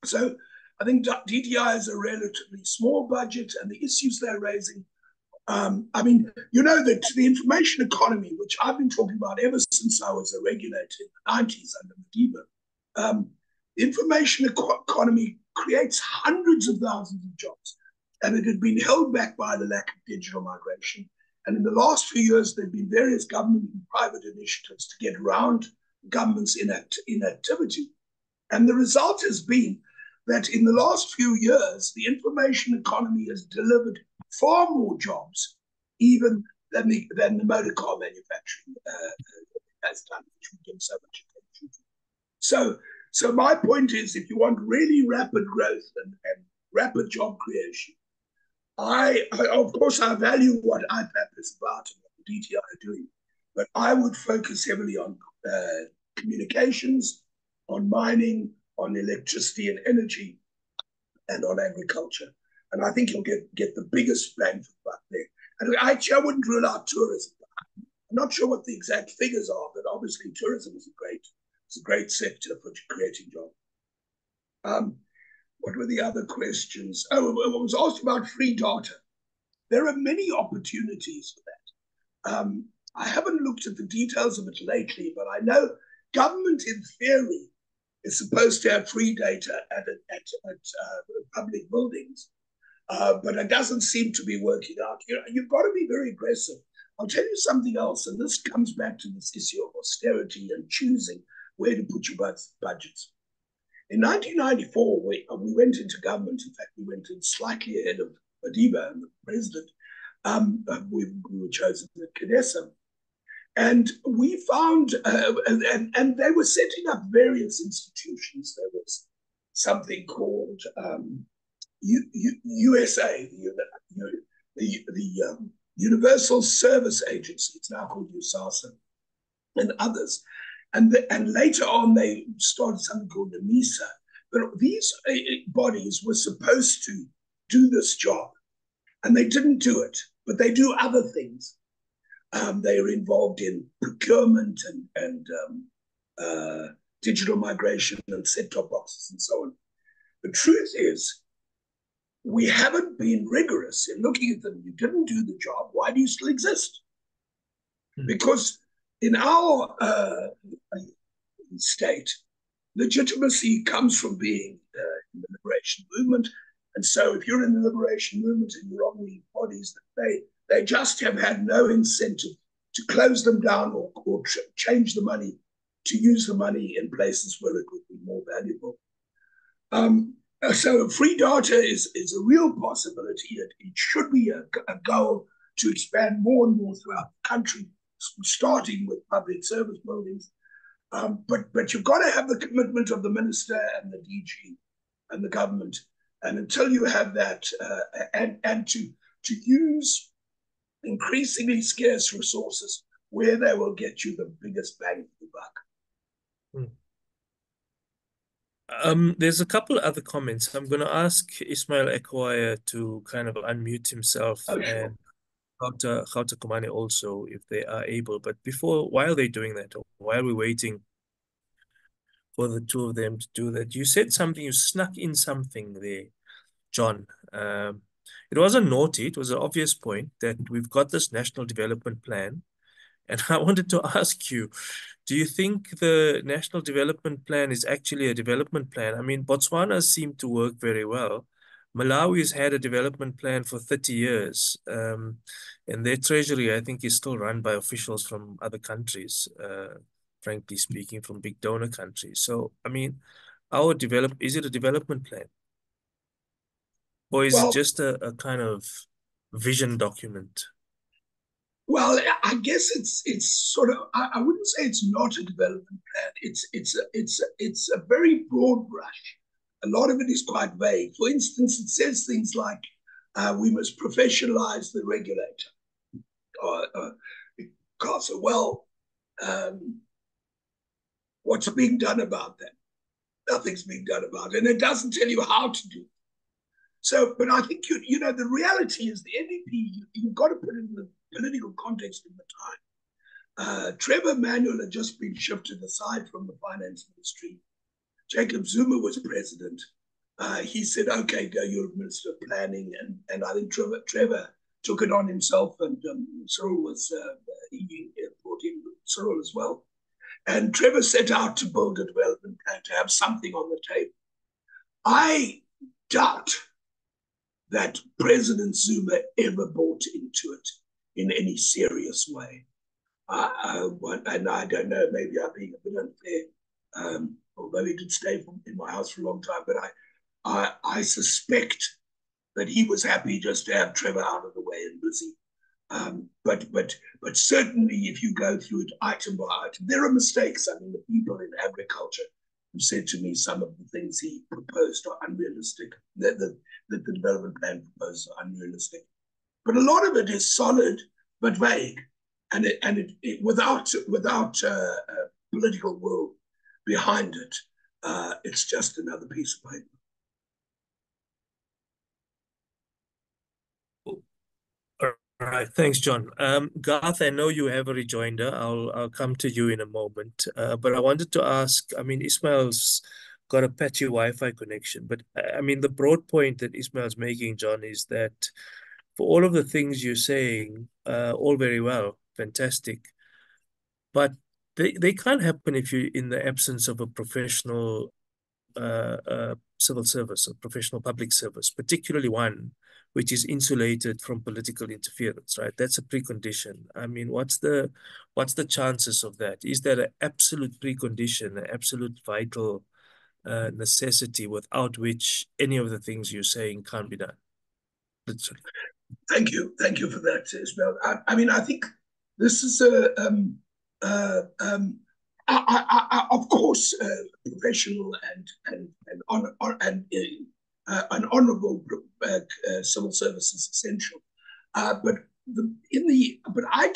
So I think DTI has a relatively small budget, and the issues they're raising, I mean, you know that the information economy, which I've been talking about ever since I was a regulator in the 90s under Madiba, the information economy creates hundreds of thousands of jobs, and it had been held back by the lack of digital migration. And in the last few years, there have been various government and private initiatives to get around government's inactivity. And the result has been that in the last few years, the information economy has delivered far more jobs even than the motor car manufacturing has done, which we give so much attention to. So my point is, if you want really rapid growth and rapid job creation, of course, I value what IPAP is about and what the DTI are doing, but I would focus heavily on communications, on mining, on electricity and energy, and on agriculture. And I think you'll get the biggest bang for the buck there. And I wouldn't rule out tourism. I'm not sure what the exact figures are, but obviously tourism is a great sector for creating jobs. What were the other questions? Oh, it was asked about free data. There are many opportunities for that. I haven't looked at the details of it lately, but I know government, in theory, is supposed to have free data at public buildings, but it doesn't seem to be working out. You've got to be very aggressive. I'll tell you something else, and this comes back to this issue of austerity and choosing where to put your budgets. In 1994, we went into government. In fact, we went in slightly ahead of Madiba and the president. We were chosen at CODESA. And we found, and they were setting up various institutions. There was something called USA, the Universal Service Agency. It's now called USASA, and others. And later on, they started something called NIMISA. But these bodies were supposed to do this job, and they didn't do it, but they do other things. They are involved in procurement and digital migration and set-top boxes and so on. The truth is, we haven't been rigorous in looking at them. You didn't do the job. Why do you still exist? Because in our state, legitimacy comes from being in the liberation movement. And so if you're in the liberation movement and you're on the bodies, they just have had no incentive to close them down or change the money, to use the money in places where it would be more valuable. So free data is a real possibility. It should be a goal to expand more and more throughout the country, starting with public service buildings. But you've got to have the commitment of the minister and the DG and the government. And until you have that, and to use increasingly scarce resources where they will get you the biggest bang for the buck. There's a couple other comments. I'm going to ask Ismail Ekwaya to kind of unmute himself, Oh, sure. and Gauta Kumane also, if they are able. But while they're doing that, or while we're waiting for the two of them to do that, you said something, you snuck in something there, John. It wasn't naughty, it was an obvious point that we've got this National Development Plan. And I wanted to ask you, do you think the National Development Plan is actually a development plan? I mean, Botswana seemed to work very well. Malawi's had a development plan for 30 years. And their treasury, I think, is still run by officials from other countries, frankly speaking, from big donor countries. So, I mean, is it a development plan? Or is it just a kind of vision document? Well, I guess it's sort of, I wouldn't say it's not a development plan. It's a very broad brush. A lot of it is quite vague. For instance, it says things like we must professionalize the regulator. What's being done about that? Nothing's being done about it, and it doesn't tell you how to do it. So, but I think the reality is the NDP. You've got to put it in the political context of the time. Trevor Manuel had just been shifted aside from the finance ministry. Jacob Zuma was president. He said, "Okay, go. You're Minister of Planning," and I think Trevor took it on himself, and Cyril was he brought in Cyril as well. And Trevor set out to build a development plan to have something on the table. I doubt that President Zuma ever bought into it in any serious way. And I don't know, maybe I'm being a bit unfair, although he did stay in my house for a long time, but I suspect that he was happy just to have Trevor out of the way and busy. But certainly if you go through it item by item, there are mistakes. I mean, the people in agriculture who said to me some of the things he proposed are unrealistic, that the development plan proposed are unrealistic. But a lot of it is solid but vague, and it without political will behind it, it's just another piece of paper. All right, thanks, John. Garth, I know you have a rejoinder. I'll come to you in a moment. But I wanted to ask, I mean, Ismail's got a patchy Wi-Fi connection, but I mean, the broad point that Ismail's making, John, is that for all of the things you're saying, all very well, fantastic, but they can't happen if you're in the absence of a professional civil service, a professional public service, particularly one which is insulated from political interference, right? That's a precondition. I mean, what's the chances of that? Is that an absolute precondition, an absolute vital necessity without which any of the things you're saying can't be done? Literally. Thank you for that, Ismail. I mean, I think this is of course, professional and an honourable civil service is essential. But I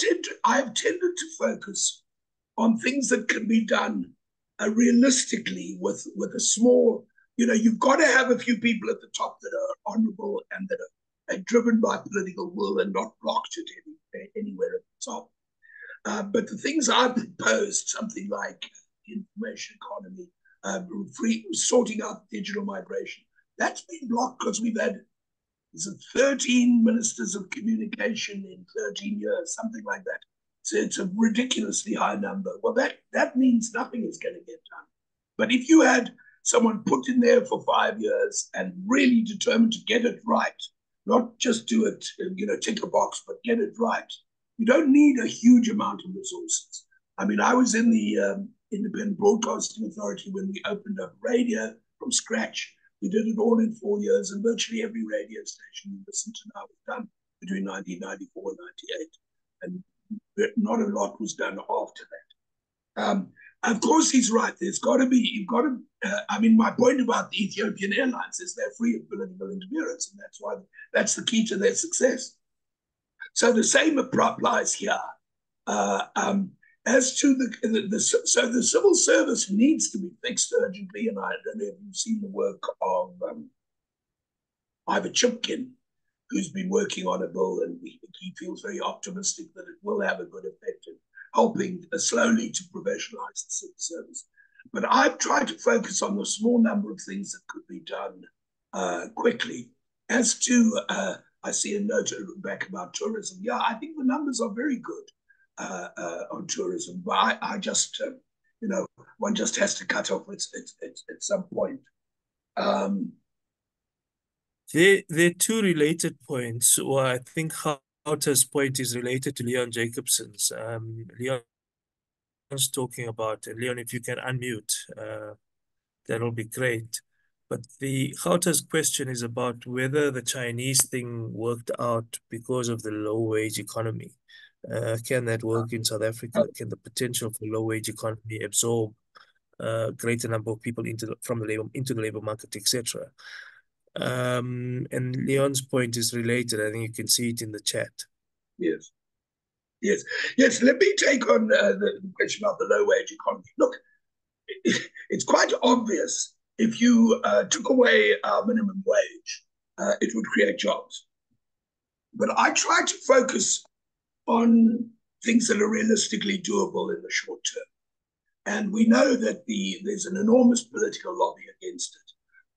have tended to focus on things that can be done realistically with a small. You've got to have a few people at the top that are honourable and that are driven by political will and not blocked at anywhere at the top. But the things I proposed, something like information economy, sorting out digital migration, that's been blocked because we've had 13 ministers of communication in 13 years, something like that. So it's a ridiculously high number. Well, that means nothing is going to get done. But if you had someone put in there for 5 years and really determined to get it right, not just do it, tick a box, but get it right, you don't need a huge amount of resources. I mean, I was in the Independent Broadcasting Authority when we opened up radio from scratch. We did it all in 4 years, and virtually every radio station we listened to now was done between 1994 and 98. And not a lot was done after that. Of course, he's right. There's got to be, you've got to, my point about the Ethiopian Airlines is they're free of political interference, and that's the key to their success. So the same applies here. As to the civil service needs to be fixed urgently, and I don't know if you've seen the work of Ivor Chipkin, who's been working on a bill, and he feels very optimistic that it will have a good effect in helping slowly to professionalize the civil service. But I've tried to focus on the small number of things that could be done quickly. As to, I see a note back about tourism. Yeah, I think the numbers are very good on tourism, but I just, one just has to cut off at some point. There are two related points. Well, I think Houter's point is related to Leon Jacobson's. Leon's talking about, and Leon, if you can unmute, that'll be great. But the Houter's question is about whether the Chinese thing worked out because of the low wage economy. Can that work in South Africa? Can the potential for low wage economy absorb a greater number of people into the labor market, etc.? And Leon's point is related. I think you can see it in the chat. Yes. Let me take on the question about the low wage economy. Look, it's quite obvious if you took away our minimum wage, it would create jobs. But I try to focus on things that are realistically doable in the short term. And we know that there's an enormous political lobby against it.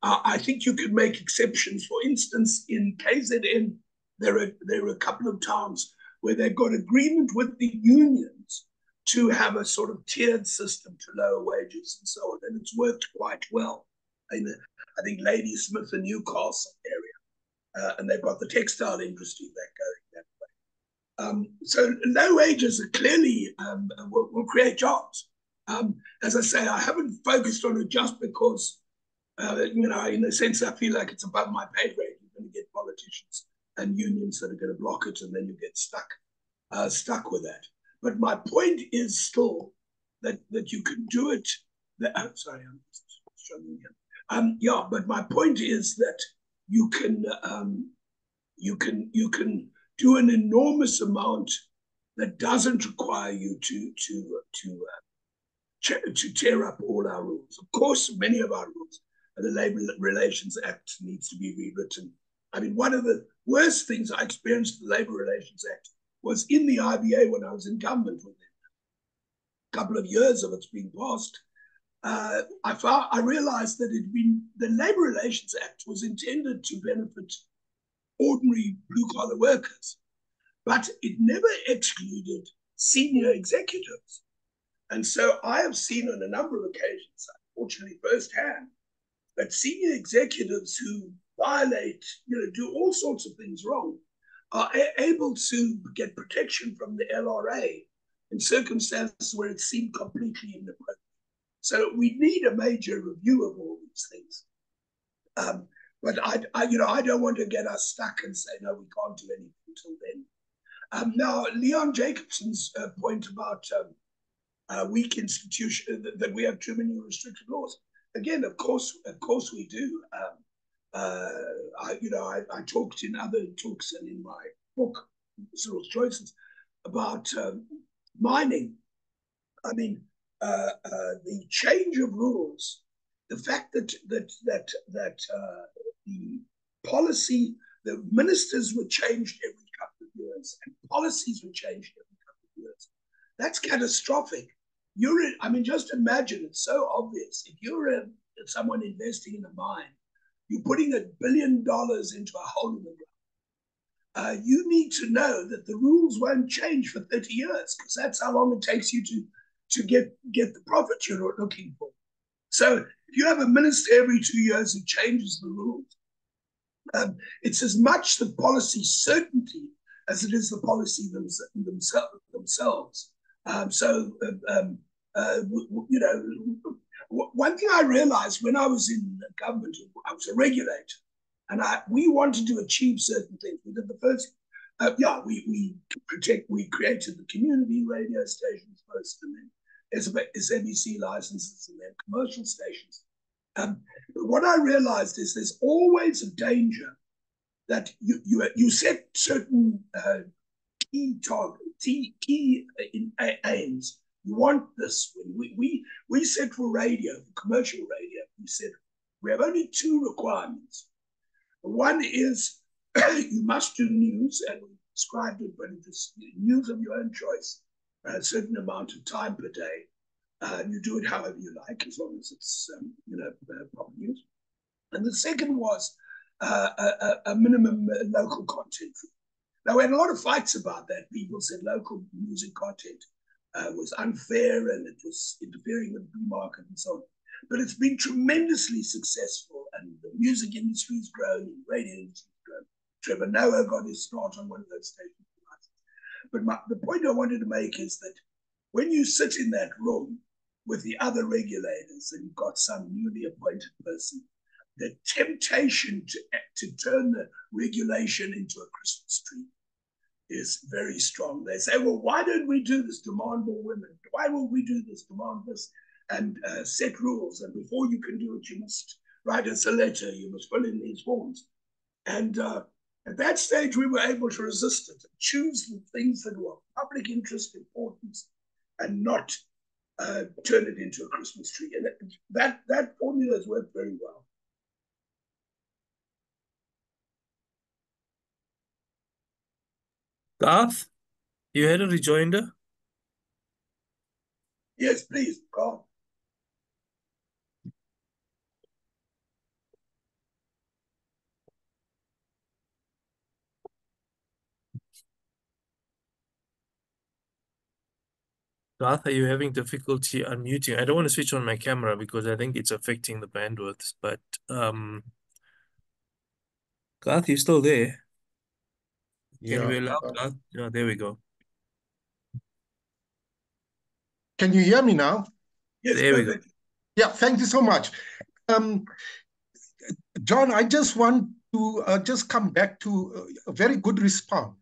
I think you could make exceptions. For instance, in KZN, there are a couple of towns where they've got agreement with the unions to have a sort of tiered system to lower wages and so on. And it's worked quite well. I think Ladysmith and Newcastle area, and they've got the textile industry that going that way. So low wages are clearly will create jobs. As I say, I haven't focused on it just because, in a sense, I feel like it's above my pay grade. You're going to get politicians and unions that are going to block it, and then you get stuck with that. But my point is still that you can do it. I'm struggling here. But my point is that you can do an enormous amount that doesn't require you to tear up all our rules. Of course, many of our rules, the Labour Relations Act needs to be rewritten. I mean, one of the worst things I experienced with the Labour Relations Act was in the IBA when I was in government with them. A couple of years of it's being passed. I realized that the Labour Relations Act was intended to benefit ordinary blue-collar workers, but it never excluded senior executives. And so I have seen on a number of occasions, unfortunately firsthand, that senior executives who violate, do all sorts of things wrong, are able to get protection from the LRA in circumstances where it seemed completely inappropriate. So we need a major review of all these things. But I don't want to get us stuck and say, no, we can't do anything until then. Now, Leon Jacobson's point about weak institution, that we have too many restricted laws. Again, of course we do. I talked in other talks and in my book, Cyril's Choices, about mining. I mean, the change of rules, the fact that the policy, the ministers were changed every couple of years, and policies were changed every couple of years. That's catastrophic. Just imagine, it's so obvious. If you're someone investing in a mine, you're putting $1 billion into a hole in the ground. You need to know that the rules won't change for 30 years because that's how long it takes you to get the profit you're looking for. So if you have a minister every 2 years who changes the rules, it's as much the policy certainty as it is the policy themselves. One thing I realized when I was in government, I was a regulator, and we wanted to achieve certain things. We did the first yeah, we created the community radio stations first, and then SABC licenses, and then commercial stations. But what I realized is there's always a danger that you set certain key aims. You want this. We said for radio, for commercial radio, we said we have only two requirements. One is you must do news, and we described it, but it is news of your own choice, a certain amount of time per day. You do it however you like, as long as it's proper news. And the second was a minimum local content. Now, we had a lot of fights about that. People said local music content was unfair and it was interfering with the free market and so on. But it's been tremendously successful, and the music industry's grown, the radio industry's grown. Trevor Noah got his start on one of those stations. But the point I wanted to make is that when you sit in that room with the other regulators and you've got some newly appointed person, the temptation to turn the regulation into a Christmas tree is very strong. They say, well, why don't we do this? Demand more women. Why won't we do this? Demand this. And set rules. And before you can do it, you must write us a letter. You must fill in these forms. And at that stage, we were able to resist it, choose the things that were public interest, importance, and not turn it into a Christmas tree. And that formula has worked very well. Garth, you had a rejoinder? Yes, please, Carl. Garth, are you having difficulty unmuting? I don't want to switch on my camera because I think it's affecting the bandwidth, but Garth, you still there? Can we allow Garth? Yeah, there we go. Can you hear me now? Yes, there we go. Yeah, thank you so much. John, I just want to just come back to a very good response.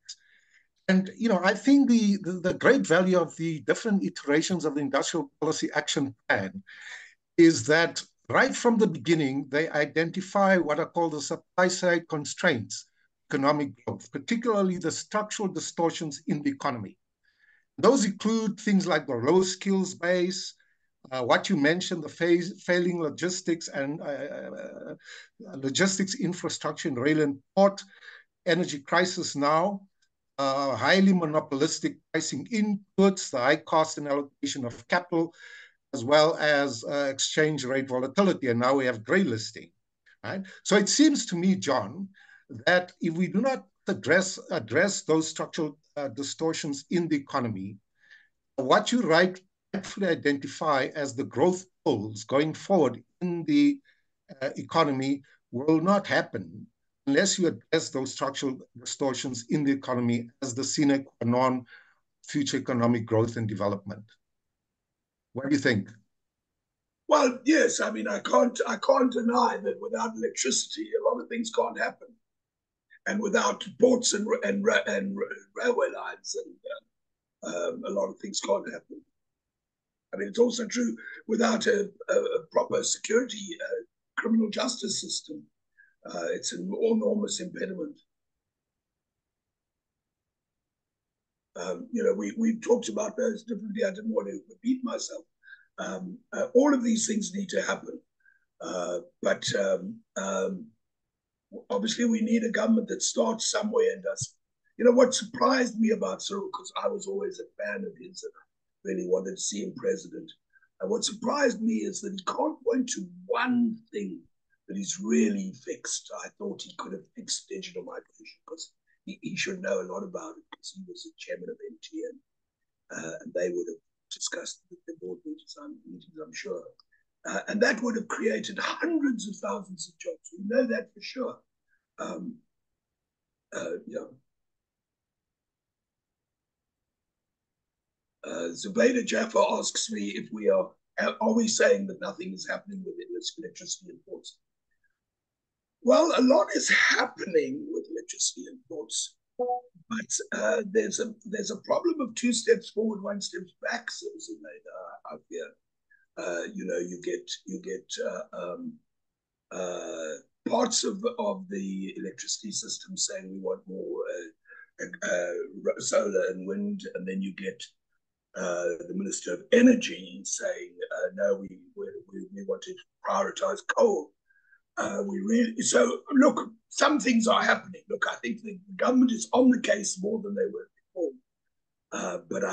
And, I think the great value of the different iterations of the Industrial Policy Action Plan is that right from the beginning, they identify what are called the supply side constraints, economic growth, particularly the structural distortions in the economy. Those include things like the low skills base, what you mentioned, the failing logistics and logistics infrastructure in rail and port, energy crisis now, highly monopolistic pricing inputs, the high cost and allocation of capital, as well as exchange rate volatility. And now we have gray listing, right? So it seems to me, John, that if we do not address those structural distortions in the economy, what you rightfully identify as the growth goals going forward in the economy will not happen unless you address those structural distortions in the economy as the sine qua non future economic growth and development. What do you think? Well, yes. I mean, I can't deny that without electricity, a lot of things can't happen, and without ports and railway lines, and a lot of things can't happen. I mean, it's also true without a proper security criminal justice system. It's an enormous impediment. We've talked about those differently. I didn't want to repeat myself. All of these things need to happen. But obviously we need a government that starts somewhere and does. What surprised me about Cyril, because I was always a fan of his and I really wanted to see him president. And what surprised me is that he can't point to one thing that he's really fixed. I thought he could have fixed digital migration because he should know a lot about it because he was the chairman of MTN. And they would have discussed the board meetings, I'm sure. And that would have created hundreds of thousands of jobs. We know that for sure. Zubaydah Jaffa asks me if we are we saying that nothing is happening with electricity and ports? Well, a lot is happening with electricity and ports, But there's a problem of 2 steps forward, 1 step back, so I fear. You get parts of the electricity system saying we want more solar and wind, and then you get the Minister of Energy saying no, we want to prioritize coal. So look, some things are happening. Look, I think the government is on the case more than they were before. But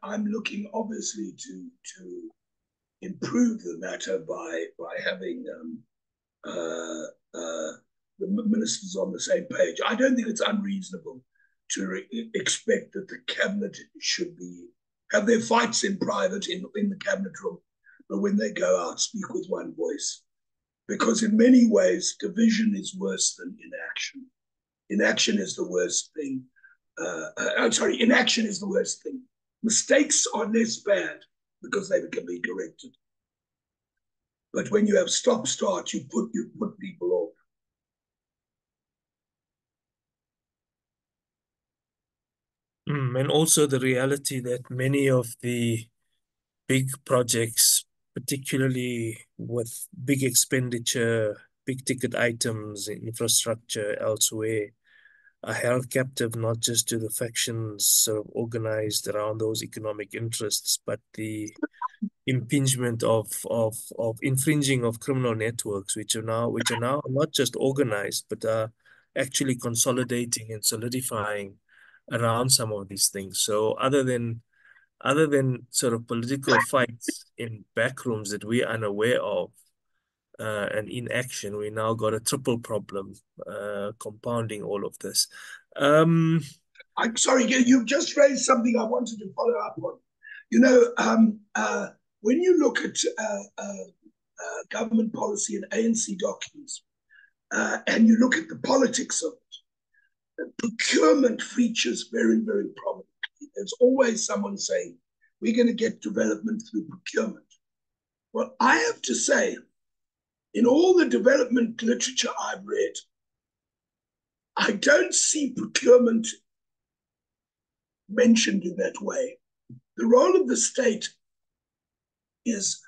I'm looking obviously to improve the matter by having the ministers on the same page. I don't think it's unreasonable to expect that the cabinet should have their fights in private in the cabinet room, but when they go out, speak with one voice. Because in many ways, division is worse than inaction. Inaction is the worst thing. Inaction is the worst thing. Mistakes are less bad because they can be corrected. But when you have stop-start, you put people off. And also the reality that many of the big projects, particularly with big expenditure, big ticket items, infrastructure elsewhere, are held captive not just to the factions sort of organized around those economic interests, but the impingement of infringing of criminal networks, which are now not just organized, but are actually consolidating and solidifying around some of these things. So other than sort of political fights in backrooms that we're unaware of, and inaction, we now got a triple problem, compounding all of this. I'm sorry, you've just raised something I wanted to follow up on. When you look at government policy and ANC documents, and you look at the politics of it, procurement features very, very prominently. There's always someone saying, we're going to get development through procurement. Well, I have to say, in all the development literature I've read, I don't see procurement mentioned in that way. The role of the state is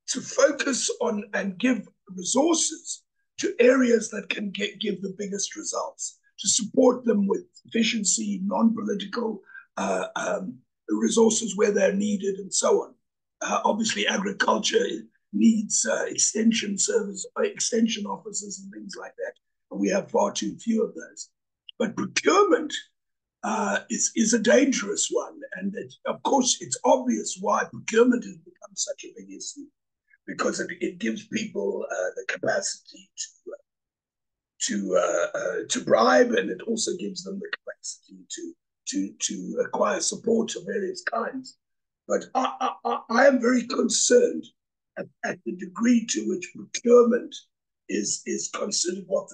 to focus on and give resources to areas that can give the biggest results, to support them with efficiency, non-political resources where they're needed, and so on. Obviously, agriculture needs extension officers and things like that, and we have far too few of those. But procurement is a dangerous one, and of course, it's obvious why procurement has become such a big issue, because it gives people the capacity to bribe, and it also gives them the capacity to acquire support of various kinds. But I am very concerned at the degree to which procurement is considered what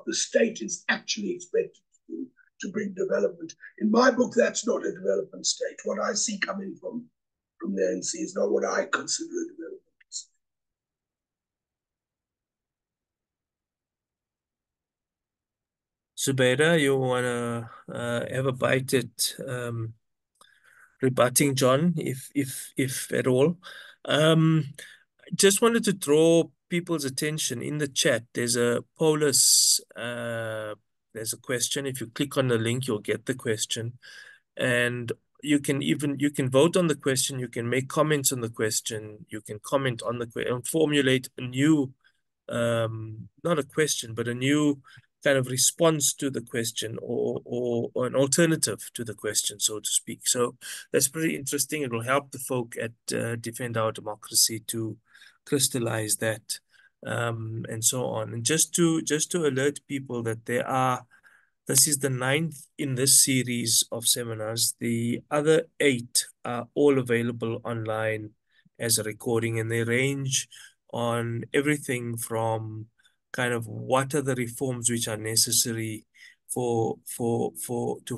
the state is actually expected to do to bring development. In my book, that's not a development state. What I see coming from the ANC is not what I consider a development state. Zubeida, you want to have a bite at rebutting John, if at all? Just wanted to draw people's attention in the chat. There's a polis, there's a question. If you click on the link, you'll get the question. And you can vote on the question, you can make comments on the question, you can comment on the question and formulate a new, not a question, but a new kind of response to the question, or an alternative to the question, so to speak. So that's pretty interesting. It will help the folk at Defend Our Democracy to crystallize that, and so on. And just to alert people that this is the 9th in this series of seminars. The other 8 are all available online as a recording, and they range on everything from kind of what are the reforms which are necessary to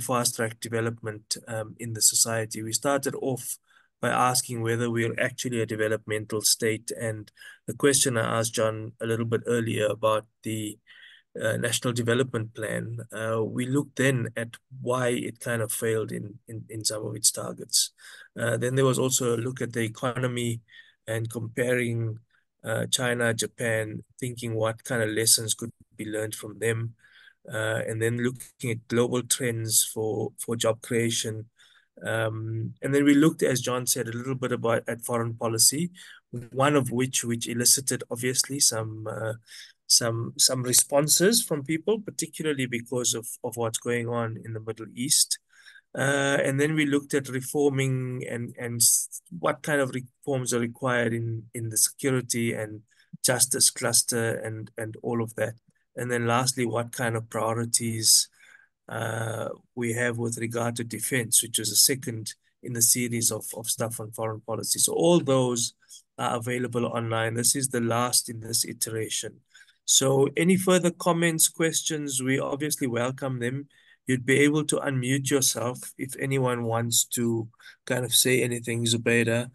fast track development in the society. We started off by asking whether we're actually a developmental state, and the question I asked John a little bit earlier about the National Development Plan, we looked then at why it kind of failed in some of its targets. Then there was also a look at the economy and comparing China, Japan, thinking what kind of lessons could be learned from them, and then looking at global trends for job creation. And then we looked, as John said, a little bit about at foreign policy, one of which elicited obviously some responses from people, particularly because of what's going on in the Middle East. And then we looked at reforming and what kind of reforms are required in the security and justice cluster and all of that. And then lastly, what kind of priorities we have with regard to defense, which was a second in the series of stuff on foreign policy. So all those are available online. This is the last in this iteration. So any further comments, questions, we obviously welcome them. You'd be able to unmute yourself if anyone wants to kind of say anything, Zubaida.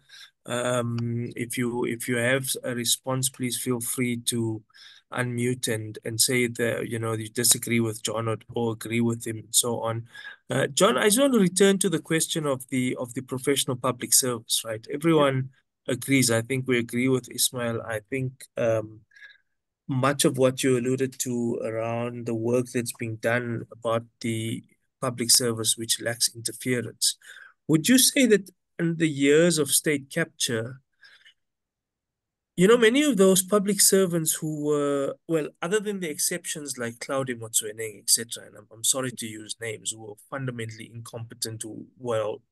If you have a response, please feel free to unmute and say that you disagree with John or agree with him and so on. John, I just want to return to the question of the professional public service, right? Everyone agrees. I think we agree with Ismail. I think much of what you alluded to around the work that's being done about the public service which lacks interference. Would you say that in the years of state capture, many of those public servants who were, well, other than the exceptions like Claudio Motsoeneng, etc., and I'm sorry to use names, who were fundamentally incompetent,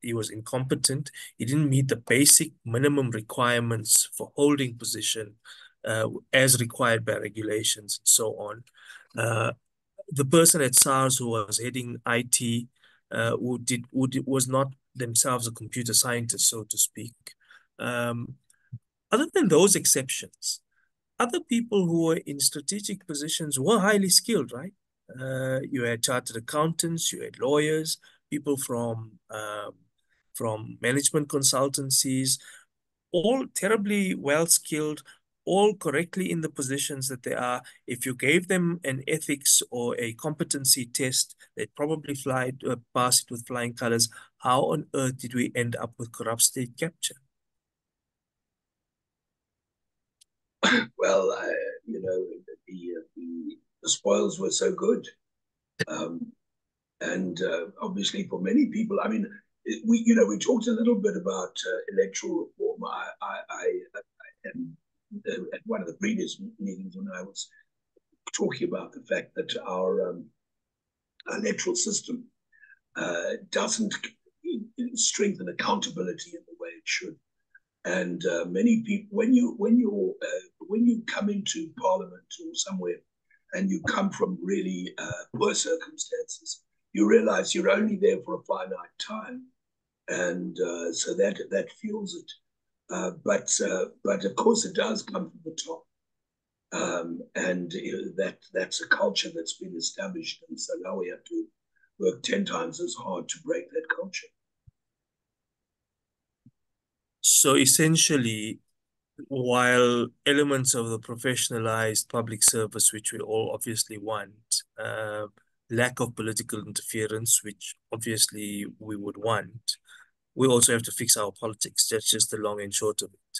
he was incompetent, he didn't meet the basic minimum requirements for holding position as required by regulations and so on. The person at SARS who was heading IT, was not themselves a computer scientist, so to speak. Other than those exceptions, other people who were in strategic positions were highly skilled, right? You had chartered accountants, you had lawyers, people from management consultancies, all terribly well skilled, all correctly in the positions that they are. If you gave them an ethics or a competency test, they'd probably pass it with flying colors. How on earth did we end up with corrupt state capture? Well, the spoils were so good, and obviously for many people, I mean, we talked a little bit about electoral reform. At one of the previous meetings when I was talking about the fact that our electoral system doesn't strengthen accountability in the way it should. And many people, when you come into parliament or somewhere, and you come from really poor circumstances, you realize you're only there for a finite time, and so that fuels it. But of course, it does come from the top, and that's a culture that's been established, and so now we have to work 10 times as hard to break that culture. So essentially, while elements of the professionalized public service, which we all obviously want, lack of political interference, which obviously we would want, we also have to fix our politics. That's just the long and short of it.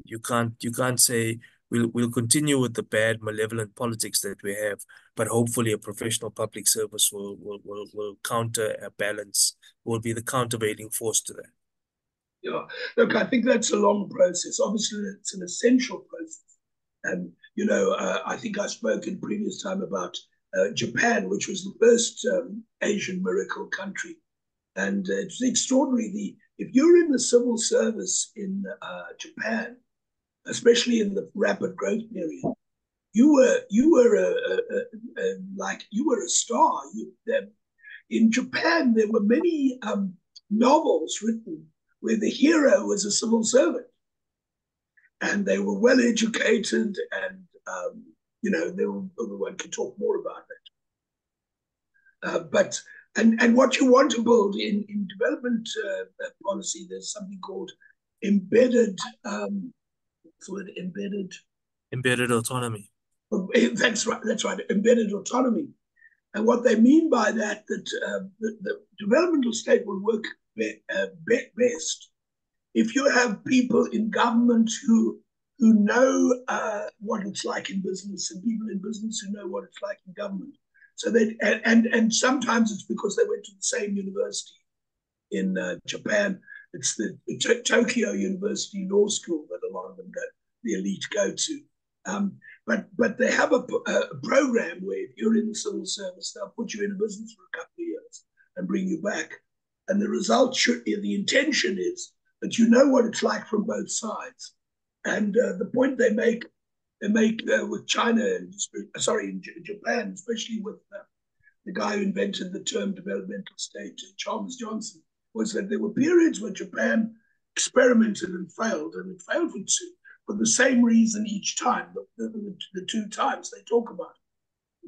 You can't say we'll continue with the bad, malevolent politics that we have, but hopefully a professional public service will counter a balance, will be the countervailing force to that. Yeah, look, I think that's a long process. Obviously, it's an essential process. And, I think I spoke in previous time about Japan, which was the first Asian miracle country. And it's extraordinary. If you're in the civil service in Japan, especially in the rapid growth period, you were a star. In Japan, there were many novels written where the hero was a civil servant, and they were well educated, and one can talk more about that. But what you want to build in development policy, there's something called embedded autonomy. That's right. That's right. Embedded autonomy. And what they mean by that, the developmental state will work best if you have people in government who know what it's like in business, and people in business who know what it's like in government. So that and sometimes it's because they went to the same university in Japan. It's the Tokyo University Law School that a lot of them go, the elite go to. But they have a program where if you're in the civil service, they'll put you in a business for a couple of years and bring you back. And the result the intention is that you know what it's like from both sides. And the point they make with China, in Japan, especially with the guy who invented the term developmental state, Chalmers Johnson, was that there were periods where Japan experimented and it failed for the same reason each time, the two times they talk about it.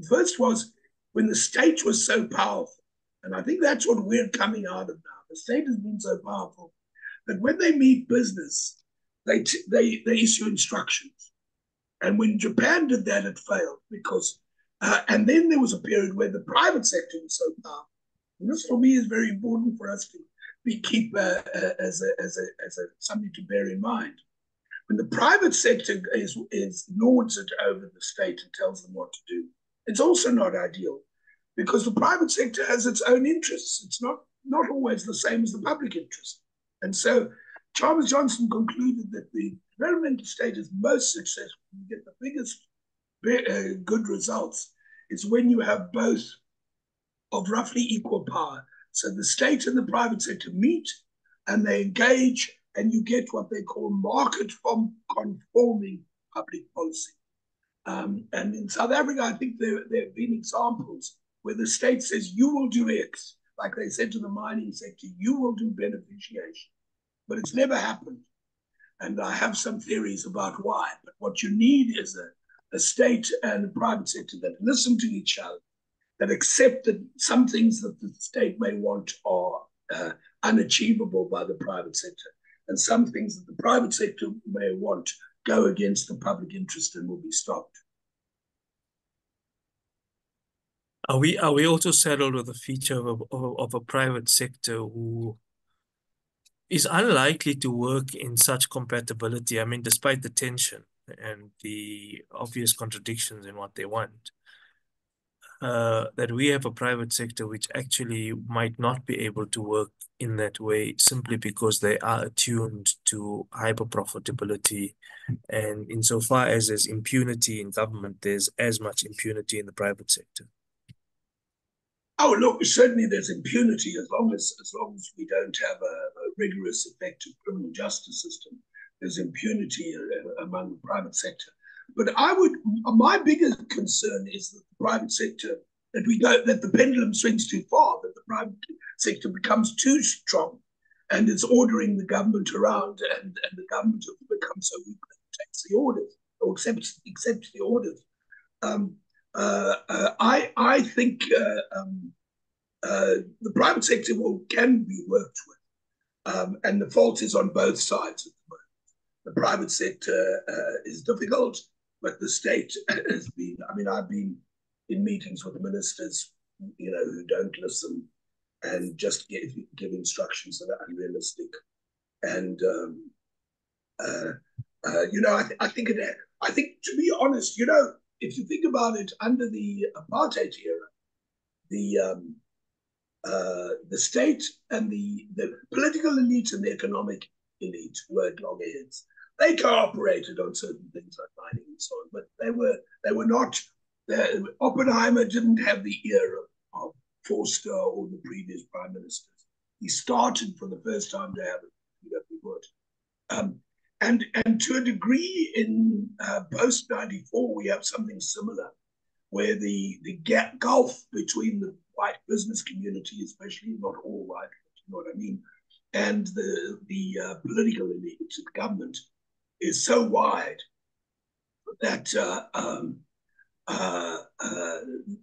The first was when the state was so powerful, and I think that's what we're coming out of now. The state has been so powerful that when they meet business, they issue instructions. And when Japan did that, it failed because, and then there was a period where the private sector was so powerful. And this, for me, is very important for us to keep as something to bear in mind. When the private sector lords it over the state and tells them what to do, it's also not ideal because the private sector has its own interests. It's not always the same as the public interest. And so Chalmers Johnson concluded that the developmental state is most successful, you get the biggest good results, is when you have both of roughly equal power. So the state and the private sector meet and they engage, and you get what they call market-conforming public policy. And in South Africa, I think there have been examples where the state says, you will do X, like they said to the mining sector, you will do beneficiation. But it's never happened. And I have some theories about why. But what you need is a state and a private sector that listen to each other, that accept that some things that the state may want are unachievable by the private sector, and some things that the private sector may want go against the public interest and will be stopped. Are we also saddled with the feature of a private sector who is unlikely to work in such compatibility? I mean, despite the tension and the obvious contradictions in what they want, that we have a private sector which actually might not be able to work in that way simply because they are attuned to hyper profitability. And insofar as there's impunity in government, there's as much impunity in the private sector. Oh, look, certainly there's impunity as long as we don't have a rigorous, effective criminal justice system. There's impunity among the private sector. But my biggest concern is that the private sector, that the pendulum swings too far, that the private sector becomes too strong and it's ordering the government around, and the government has become so weak that it takes the orders or accepts the orders. I think the private sector can be worked with, and the fault is on both sides at the moment. The private sector is difficult, but the state has been. I mean, I've been in meetings with ministers, who don't listen and just give instructions that are unrealistic. And I think to be honest, if you think about it, under the apartheid era, the state and the political elite and the economic elite were at loggerheads. They cooperated on certain things like mining and so on, but they were not. Oppenheimer didn't have the ear of Forster or the previous prime ministers. He started for the first time to have it. And to a degree, in post '94, we have something similar, where the gulf between the white business community, especially not all white, you know what I mean, and the political elite, the government, is so wide that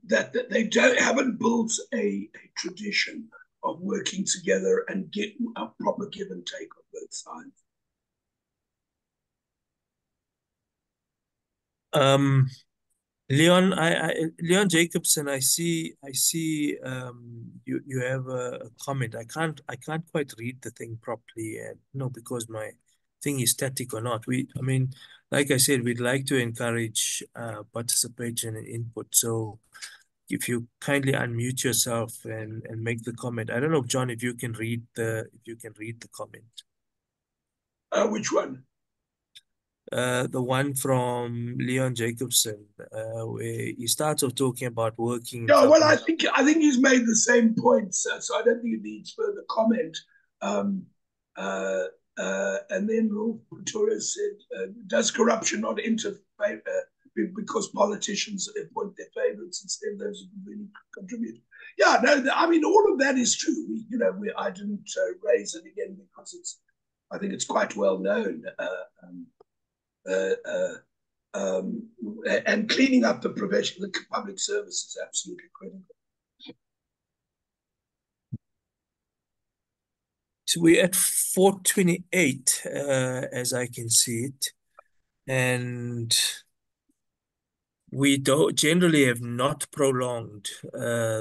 that they haven't built a tradition of working together and get a proper give and take on both sides. Leon Jacobson, I see you have a comment. I can't quite read the thing properly, and no, because my thing is static or not. I mean, like I said, we'd like to encourage participation and input. So if you kindly unmute yourself and make the comment. I don't know, John, if you can read the comment. Which one? The one from Leon Jacobson, where he starts off talking about working Yeah, well, I government. think he's made the same points, so I don't think it needs further comment. Um, and then Rolf Pretoria said, "Does corruption not interfere because politicians appoint their favourites instead of those who really contribute?" Yeah, no, I mean all of that is true. I didn't raise it again because I think it's quite well known. Uh, uh, and cleaning up the profession, the public service is absolutely critical. So we're at 4:28, as I can see it, and we don't generally have not prolonged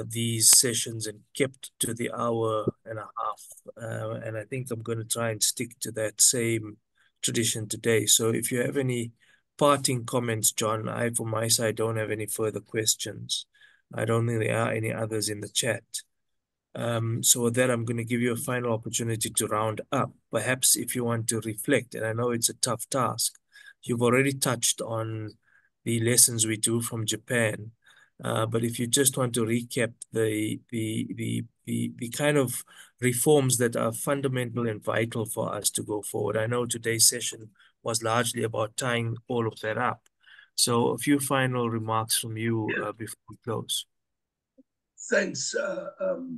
these sessions and kept to the hour and a half. And I think I'm going to try and stick to that same tradition today. So if you have any parting comments, John, I, from my side, don't have any further questions. I don't think there are any others in the chat. So with that, I'm going to give you a final opportunity to round up. Perhaps if you want to reflect, and I know it's a tough task, you've already touched on the lessons we do from Japan. But if you just want to recap the kind of reforms that are fundamental and vital for us to go forward. I know today's session was largely about tying all of that up. So a few final remarks from you before we close. Thanks. Ibrahim.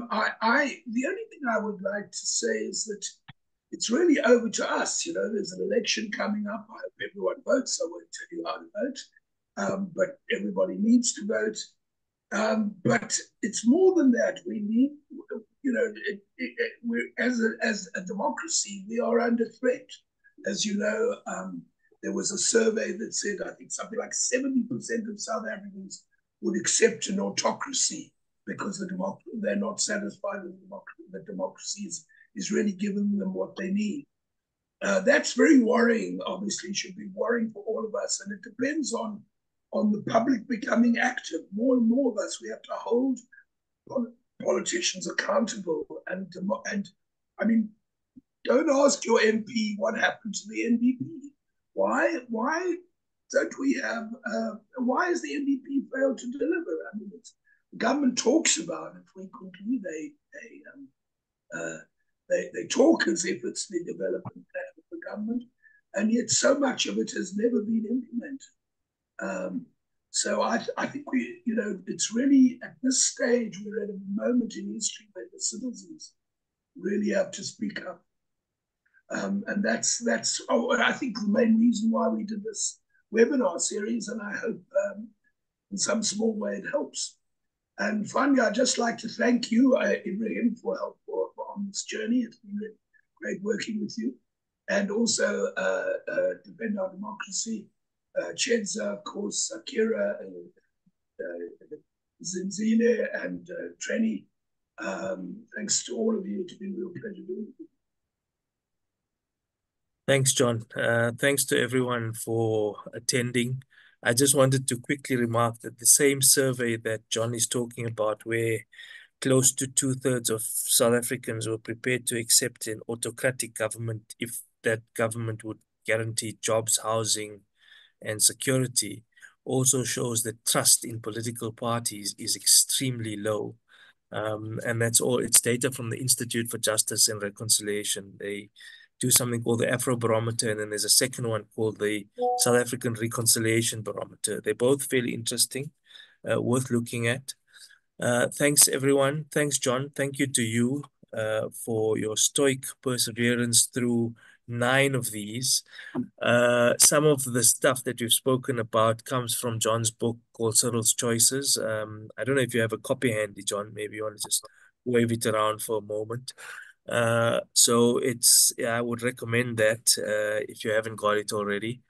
The only thing I would like to say is that it's really over to us. There's an election coming up. I hope everyone votes. I won't tell you how to vote, but everybody needs to vote. But it's more than that. We need, as a democracy, we are under threat. As you know, there was a survey that said, I think something like 70% of South Africans would accept an autocracy because they're not satisfied with the democracy is really giving them what they need. That's very worrying, obviously, should be worrying for all of us. And it depends on the public becoming active. More and more of us, we have to hold politicians accountable. And I mean, don't ask your MP what happened to the NDP. Why don't we have, why has the NDP failed to deliver? I mean, the government talks about it frequently. They talk as if it's the development plan of the government, and yet so much of it has never been implemented. So I think it's really at this stage we're at a moment in history where the citizens really have to speak up, and that's I think the main reason why we did this webinar series, and I hope in some small way it helps. And finally, I'd just like to thank you, Ibrahim, for help on this journey. It's been really great working with you. And also Defend Our Democracy, Chedza, of course, Akira, Zinzile, and Treni. Thanks to all of you. It's been a real pleasure doing it. Thanks, John. Thanks to everyone for attending. I just wanted to quickly remark that the same survey that John is talking about, where close to 2/3 of South Africans were prepared to accept an autocratic government if that government would guarantee jobs, housing, and security, also shows that trust in political parties is extremely low. And that's all. It's data from the Institute for Justice and Reconciliation. They do something called the Afrobarometer, and then there's a second one called the South African Reconciliation Barometer. They're both fairly interesting, worth looking at. Thanks, everyone. Thanks, John. Thank you to you for your stoic perseverance through 9 of these. Some of the stuff that you've spoken about comes from John's book called Cyril's Choices. I don't know if you have a copy handy, John. Maybe you want to just wave it around for a moment. So I would recommend that if you haven't got it already.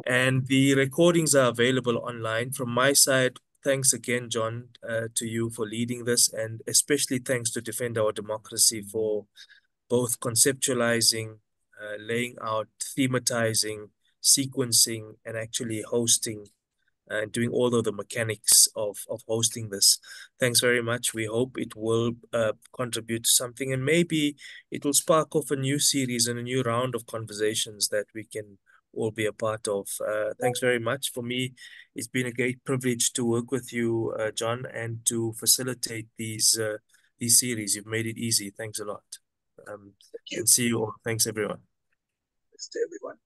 And the recordings are available online. From my side, thanks again, John, to you for leading this, and especially thanks to Defend Our Democracy for both conceptualizing, laying out, thematizing, sequencing, and actually hosting and doing all of the mechanics of hosting this. Thanks very much. We hope it will contribute to something, and maybe it will spark off a new series and a new round of conversations that we can all be a part of. Thanks very much. For me, it's been a great privilege to work with you, John, and to facilitate these series. You've made it easy. Thanks a lot. Thank you. And see you all. Thanks, everyone. Thanks to everyone.